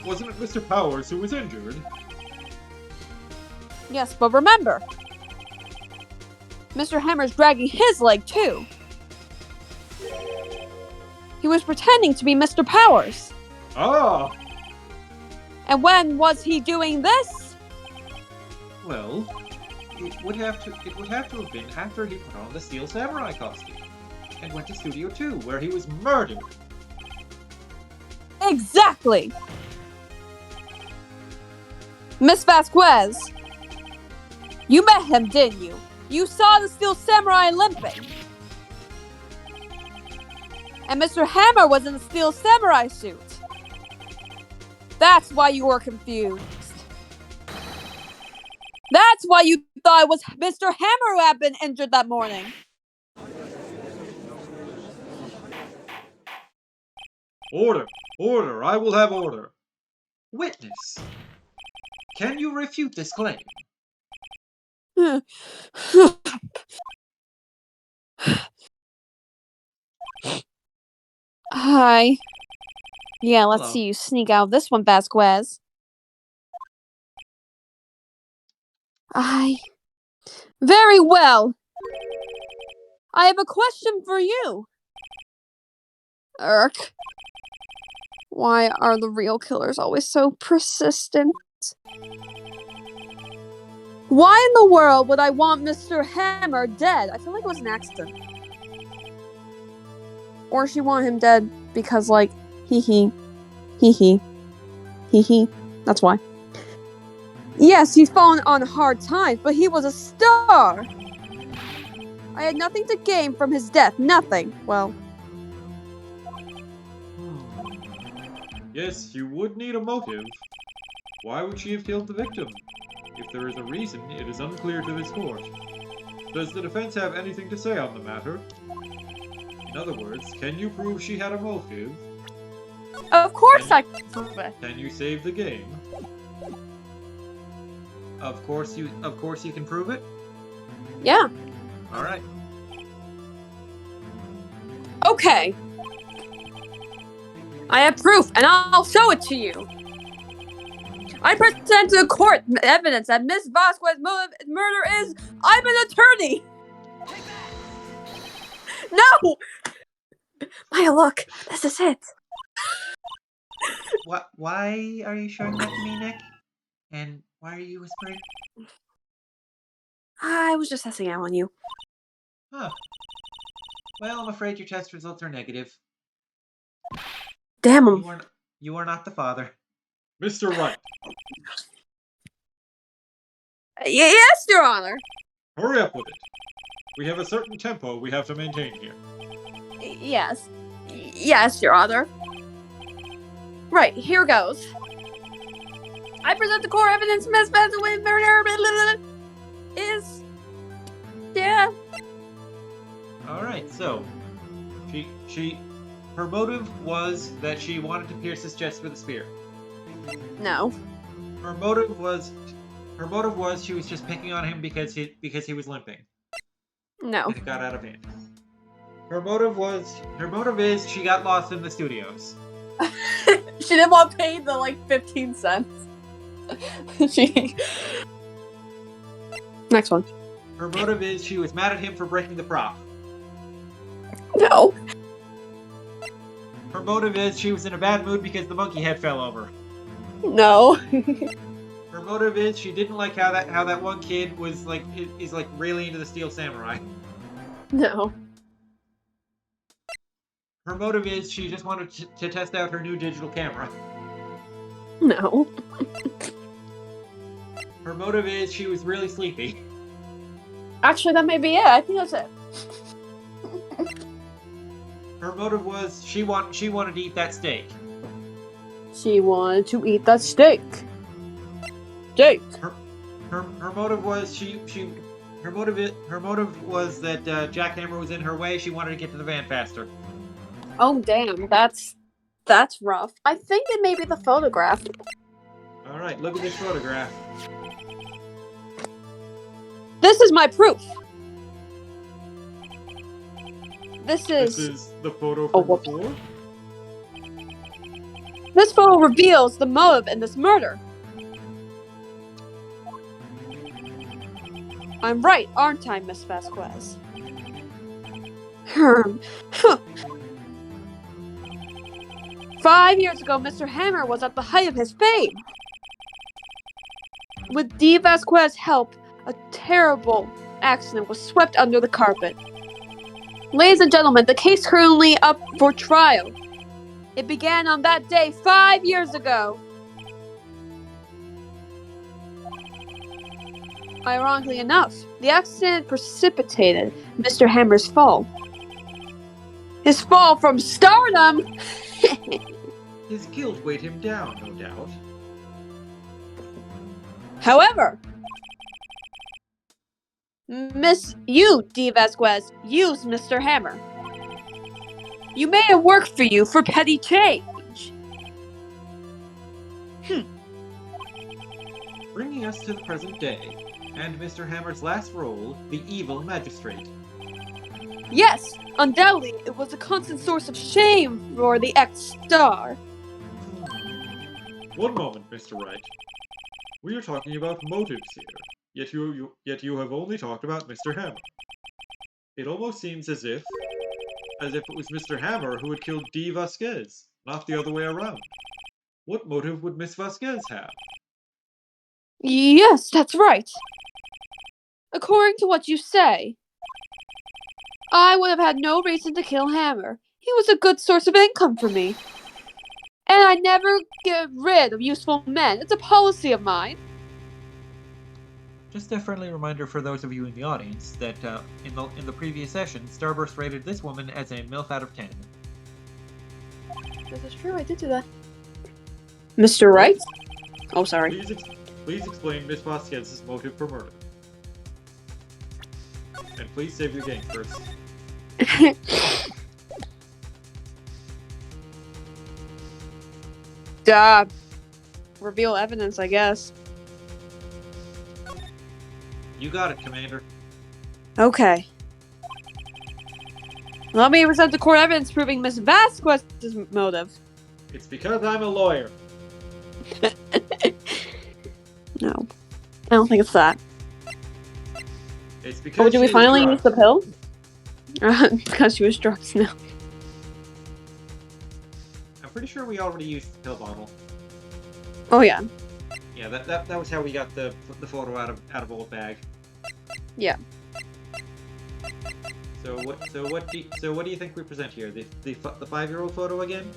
wasn't it Mr. Powers who was injured? Yes, but remember, Mr. Hammer's dragging his leg too. He was pretending to be Mr. Powers. Ah! And when was he doing this? Well, it would have to have been after he put on the Steel Samurai costume and went to Studio 2, where he was murdered. Exactly. Miss Vasquez, you met him, didn't you? You saw the Steel Samurai limping. And Mr. Hammer was in the Steel Samurai suit. That's why you were confused. That's why you thought it was Mr. Hammer who had been injured that morning. Order! Order! I will have order! Witness! Can you refute this claim? Hi. Yeah, let's Hello. see you sneak out of this one, Vasquez. Very well. I have a question for you. Irk. Why are the real killers always so persistent? Why in the world would I want Mr. Hammer dead? I feel like it was an accident. Or she wanted him dead because, like, hee. That's why. Yes, he's fallen on hard times, but he was a star. I had nothing to gain from his death. Nothing. Well, Yes, you would need a motive. Why would she have killed the victim? If there is a reason, it is unclear to this court. Does the defense have anything to say on the matter? In other words, can you prove she had a motive? of course I can prove it. Can you save the game? Of course you can prove it. Yeah. All right. Okay. I have proof, and I'll show it to you. I present to the court evidence that Miss Vasquez's murder is... I'm an attorney! No! Maya, look. This is it. Why are you showing that to me, Nick? And why are you whispering? I was just testing out on you. Huh. Well, I'm afraid your test results are negative. Damn 'em. You are not the father. Mr. Wright, Yes, Your Honor. hurry up with it. We have a certain tempo we have to maintain here. Yes. Yes, Your Honor. Right, here goes. I present the core evidence Miss Vasquez's murder is... Yeah. All right. So, her motive was that she wanted to pierce his chest with a spear. No. Her motive was she was just picking on him because he was limping. No. And it got out of hand. Her motive is she got lost in the studios. She didn't want to pay the 15 cents. Next one. Her motive is she was mad at him for breaking the prop. No. Her motive is she was in a bad mood because the monkey head fell over. No. Her motive is she didn't like how that one kid was is really into the Steel Samurai. No. Her motive is she just wanted to test out her new digital camera. No. Her motive is she was really sleepy. Actually, that may be it. I think that's it. Her motive was she wanted to eat that steak. She wanted to eat that steak. Steak. Her motive was her motive was that Jackhammer was in her way. She wanted to get to the van faster. Oh damn, that's rough. I think it may be the photograph. All right, look at this photograph. This is my proof. This This is is the photo from whoops. before? This photo reveals the motive in this murder. I'm right, aren't I, Miss Vasquez? Huh. 5 years ago, Mr. Hammer was at the height of his fame. With D. Vasquez's help, a terrible accident was swept under the carpet. Ladies and gentlemen, the case currently up for trial. It began on that day 5 years ago. Ironically enough, the accident precipitated Mr. Hammer's fall. His fall from stardom! His guilt weighed him down, no doubt. However, you, D. Vasquez, used Mr. Hammer. You made it work for you for petty change. Bringing us to the present day, and Mr. Hammer's last role, the evil magistrate. Yes, undoubtedly, it was a constant source of shame for the ex-star. One moment, Mr. Wright. We are talking about motives here, yet you have only talked about Mr. Hammer. It almost seems as if it was Mr. Hammer who had killed D. Vasquez, not the other way around. What motive would Miss Vasquez have? Yes, that's right. According to what you say, I would have had no reason to kill Hammer. He was a good source of income for me. And I never get rid of useful men. It's a policy of mine. Just a friendly reminder for those of you in the audience that in the previous session, Starburst rated this woman as a MILF out of 10. This is true, I did do that. Mr. Wright? Oh, sorry. Please explain Miss Vasquez's motive for murder. And please save your game first. Duh. Reveal evidence, I guess. You got it, Commander. Okay. Let me present the court evidence proving Miss Vasquez's motive. It's because I'm a lawyer. No. I don't think it's that. It's because Oh, did we she was finally drunk. use the pill? Because she was drunk, no. I'm pretty sure we already used the pill bottle. Oh, yeah. Yeah, that was how we got the photo out of old bag. Yeah. So what do you think we present here? The 5-year-old photo again?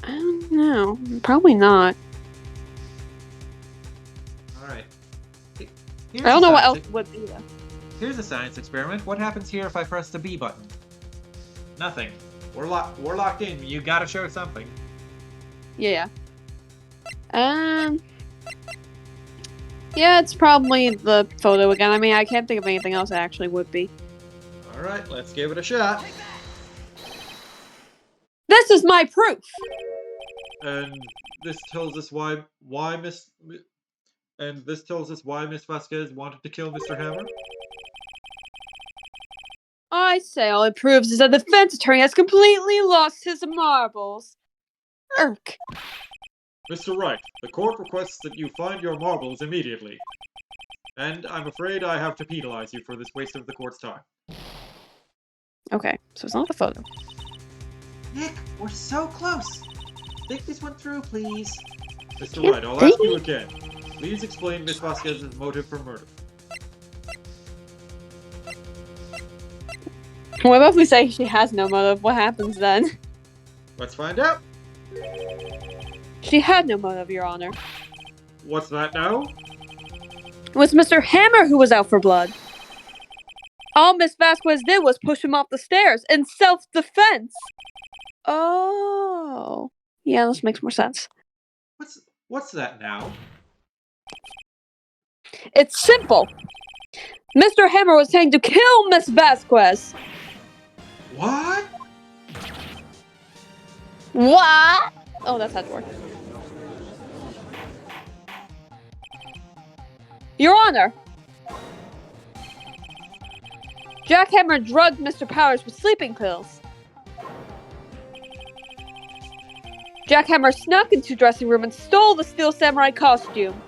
I don't know. Probably not. All right. I don't know what else would be though. Here's a science experiment. What happens here if I press the B button? Nothing. We're locked in. You gotta show something. Yeah. Yeah, it's probably the photo again. I mean, I can't think of anything else that actually would be. All right, let's give it a shot. This is my proof. And this tells us why Miss Vasquez wanted to kill Mr. Hammer. I say all it proves is that the defense attorney has completely lost his marbles. Irk. Mr. Wright, the court requests that you find your marbles immediately. And I'm afraid I have to penalize you for this waste of the court's time. Okay, so it's not the photo. Nick, we're so close. Think this one through, please. Mr. Wright, I'll ask you again. Please explain Miss Vasquez's motive for murder. What if we say she has no motive? What happens then? Let's find out. She had no motive, Your Honor. What's that now? It was Mr. Hammer who was out for blood. All Miss Vasquez did was push him off the stairs in self-defense. Oh. Yeah, this makes more sense. What's that now? It's simple. Mr. Hammer was trying to kill Miss Vasquez. What? What? Oh, that's how it works. Your Honor. Jack Hammer drugged Mr. Powers with sleeping pills. Jack Hammer snuck into the dressing room and stole the Steel Samurai costume.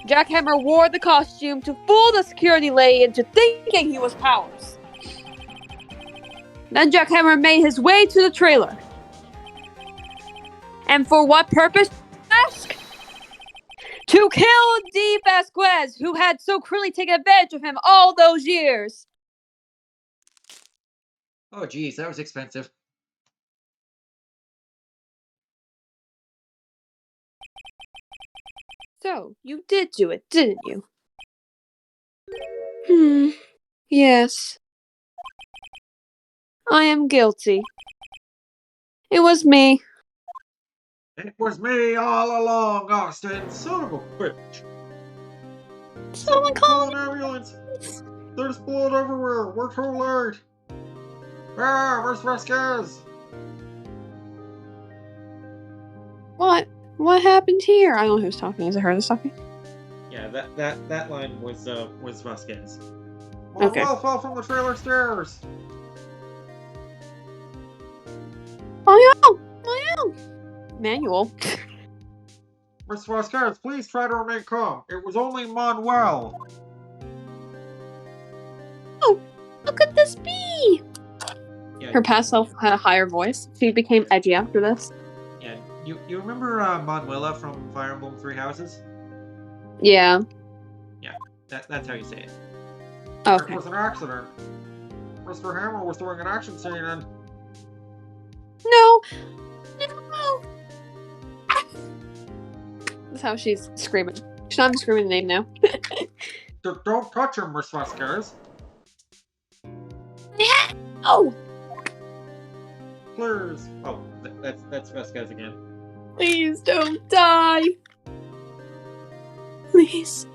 Jack Hammer wore the costume to fool the security lady into thinking he was Powers. Then Jack Hammer made his way to the trailer. And for what purpose, ask? To kill D. Vasquez, who had so cruelly taken advantage of him all those years. Oh, geez, that was expensive. So, you did do it, didn't you? Yes. I am guilty. It was me. It was me all along, Austin, son of a bitch. Someone call an ambulance. There's blood everywhere. We're too late. Ah, where's Vasquez? What? What happened here? I don't know who's talking. Is it her that's talking? Yeah, that line was Vasquez. Okay. Manuel fell from the trailer stairs. Manual. Miss Vasquez, please try to remain calm. It was only Manuel. Oh, how could this be? Yeah, Her past self had a higher voice. She became edgy after this. yeah. You remember Manuela from Fire Emblem Three Houses? Yeah. That's how you say it. Okay. It was an accident. Mr. Hammer was doing an action scene and... No. That's how she's screaming. She's not even screaming the name now. Don't touch him, Miss Vasquez. Oh! Please. Oh, that's Vasquez again. Please don't die. Please.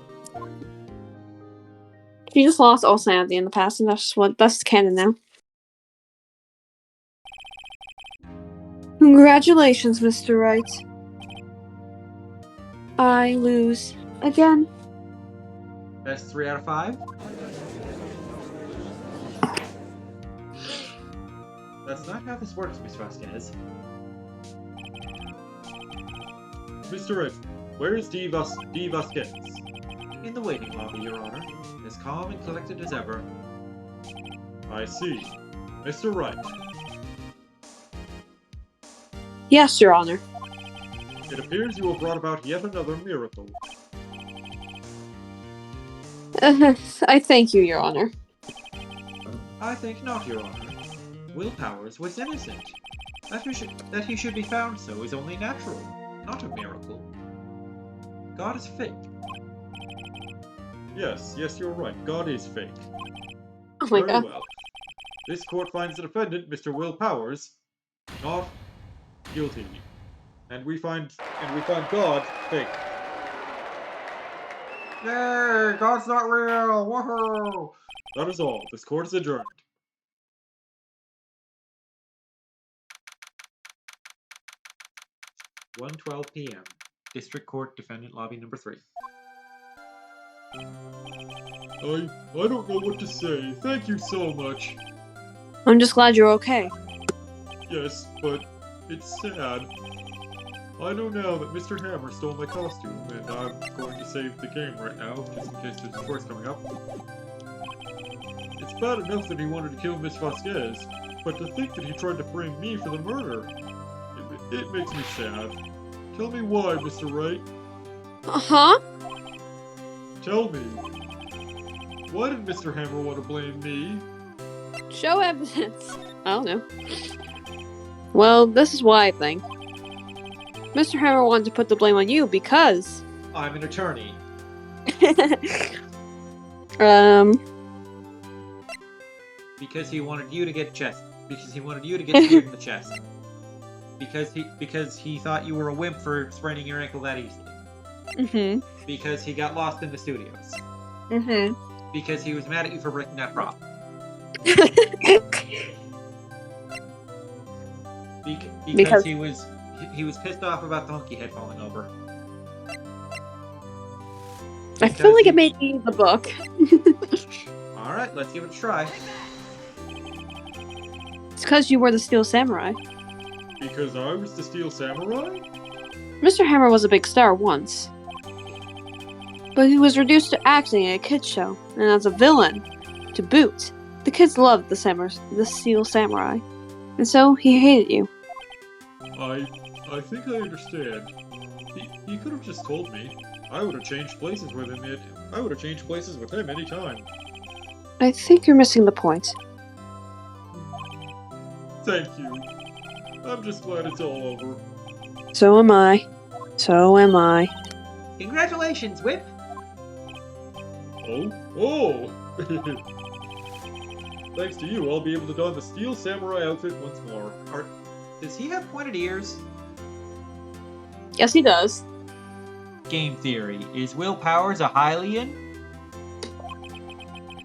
She just lost all sanity in the past, and that's canon now. Congratulations, Mr. Wright. I lose again. That's 3 out of 5. That's not how this works, Miss Vasquez. Mr. Wright, where is D. Vasquez? In the waiting lobby, Your Honor. As calm and collected as ever. I see. Mr. Wright. Yes, Your Honor. It appears you have brought about yet another miracle. I thank you, Your Honor. I think not, Your Honor. Will Powers was innocent. That he should be found so is only natural, not a miracle. God is fake. Yes, you're right. God is fake. Oh my Very god. well. This court finds the defendant, Mr. Will Powers, not guilty. And we find God fake. Yay! God's not real! Woohoo! That is all. This court is adjourned. (1:12 p.m.) District Court, Defendant Lobby Number 3. I don't know what to say. Thank you so much. I'm just glad you're okay. Yes, but it's sad. I know now that Mr. Hammer stole my costume, and I'm going to save the game right now, just in case there's a course coming up. It's bad enough that he wanted to kill Miss Vasquez, but to think that he tried to frame me for the murder, it makes me sad. Tell me why, Mr. Wright. Uh-huh? Tell me. Why did Mr. Hammer want to blame me? Show evidence. I don't know. Well, this is why I think. Mr. Hammer wanted to put the blame on you because... I'm an attorney. Because he wanted you to get chest. Because he wanted you to get speared in the chest. Because he thought you were a wimp for spraining your ankle that easily. Mm-hmm. Because he got lost in the studios. Mm-hmm. Because he was mad at you for breaking that prop. Because he was pissed off about the monkey head falling over. I feel like it may be the book. Alright, let's give it a try. It's because you were the Steel Samurai. Because I was the Steel Samurai? Mr. Hammer was a big star once. But he was reduced to acting in a kids show, and as a villain, to boot. The kids loved the Steel Samurai, and so he hated you. I think I understand. He could have just told me. I would have changed places with him. I would have changed places with him any time. I think you're missing the point. Thank you. I'm just glad it's all over. So am I. So am I. Congratulations, Whip! Oh! Thanks to you, I'll be able to don the Steel Samurai outfit once more. Does he have pointed ears? Yes, he does. Game theory. Is Will Powers a Hylian?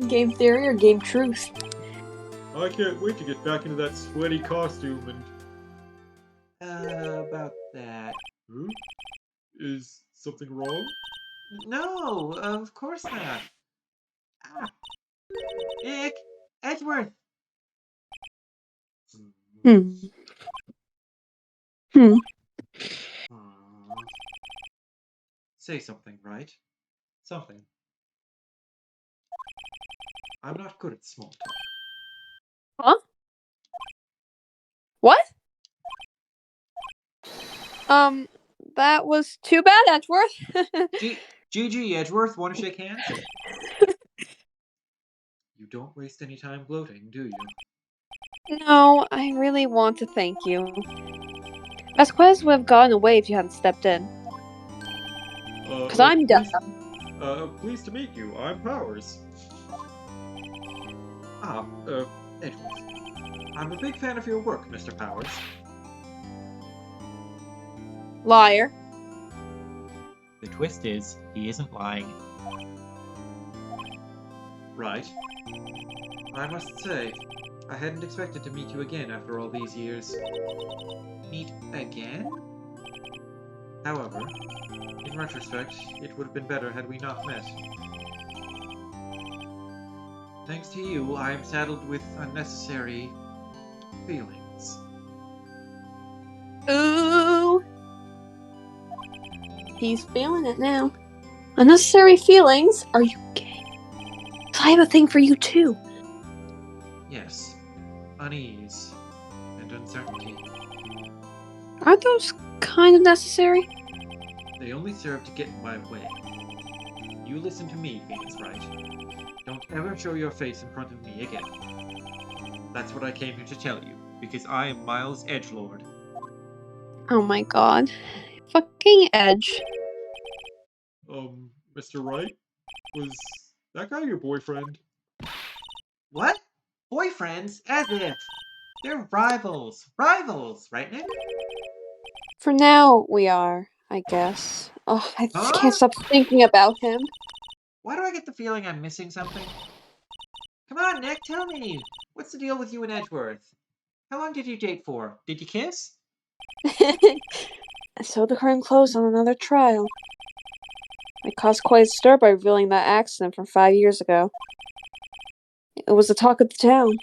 Game theory or game truth? I can't wait to get back into that sweaty costume and... about that. Hmm? Is something wrong? No, of course not. Ah. Ick! Edgeworth! Say something, right? Something. I'm not good at small talk. Huh? What? That was too bad, Edgeworth. GG, Edgeworth, want to shake hands? You don't waste any time gloating, do you? No, I really want to thank you. Vasquez would have gotten away if you hadn't stepped in. Because I'm dumb. Pleased to meet you. I'm Powers. Edgeworth. I'm a big fan of your work, Mr. Powers. Liar. The twist is, he isn't lying. Right. I must say, I hadn't expected to meet you again after all these years. Meet again? However, in retrospect, it would have been better had we not met. Thanks to you, I am saddled with unnecessary feelings. Ooh. He's feeling it now. Unnecessary feelings? Are you gay? 'Cause I have a thing for you too. Yes, unease and uncertainty. Aren't those kind of necessary? They only serve to get in my way. You listen to me, Phoenix Wright. Don't ever show your face in front of me again. That's what I came here to tell you, because I am Miles Edgelord. Oh my god. Fucking Edge. Mr. Wright? Was that guy your boyfriend? What? Boyfriends? As if. They're rivals. Rivals, right, Nick? For now, we are, I guess. Oh, I just can't Huh? stop thinking about him. Why do I get the feeling I'm missing something? Come on, Nick, tell me. What's the deal with you and Edgeworth? How long did you date for? Did you kiss? I sewed the curtain closed on another trial. I caused quite a stir by revealing that accident from 5 years ago. It was the talk of the town.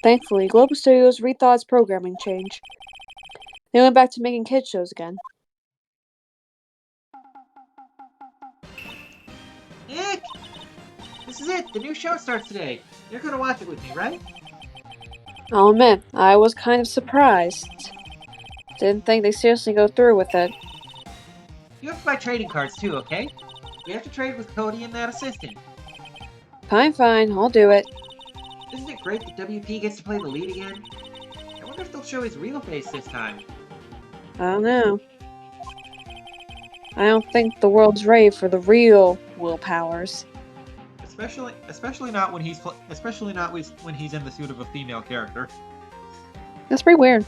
Thankfully, Global Studios rethought its programming change. They went back to making kids shows again. Nick! This is it. The new show starts today. You're gonna watch it with me, right? I'll admit, I was kind of surprised. Didn't think they'd seriously go through with it. You have to buy trading cards too, okay? We have to trade with Cody and that assistant. Fine, I'll do it. Isn't it great that WP gets to play the lead again? I wonder if they'll show his real face this time. I don't know. I don't think the world's ready for the real Will Powers. Especially not when he's in the suit of a female character. That's pretty weird.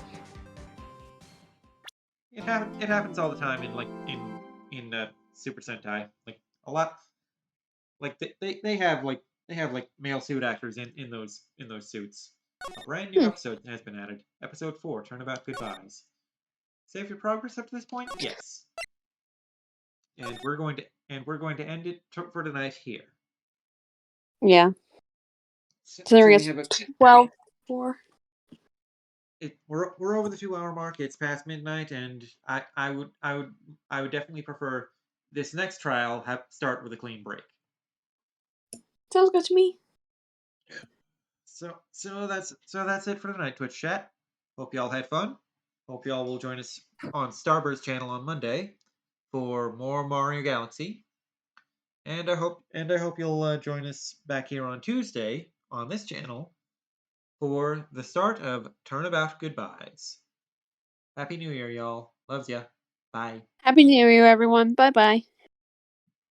It happens all the time in Super Sentai. Like a lot, like they have male suit actors in those suits. A brand new episode has been added. Episode 4, Turnabout Goodbyes. Save your progress up to this point? Yes. And we're going to end it for tonight here. Yeah. So Considering we it's have 12:04. We're over the 2-hour mark. It's past midnight, and I would definitely prefer this next trial start with a clean break. Sounds good to me. So that's it for tonight, Twitch chat. Hope y'all had fun. Hope y'all will join us on Starburst channel on Monday for more Mario Galaxy. And I hope you'll join us back here on Tuesday on this channel for the start of Turnabout Goodbyes. Happy New Year, y'all. Loves ya. Bye. Happy New Year, everyone. Bye bye.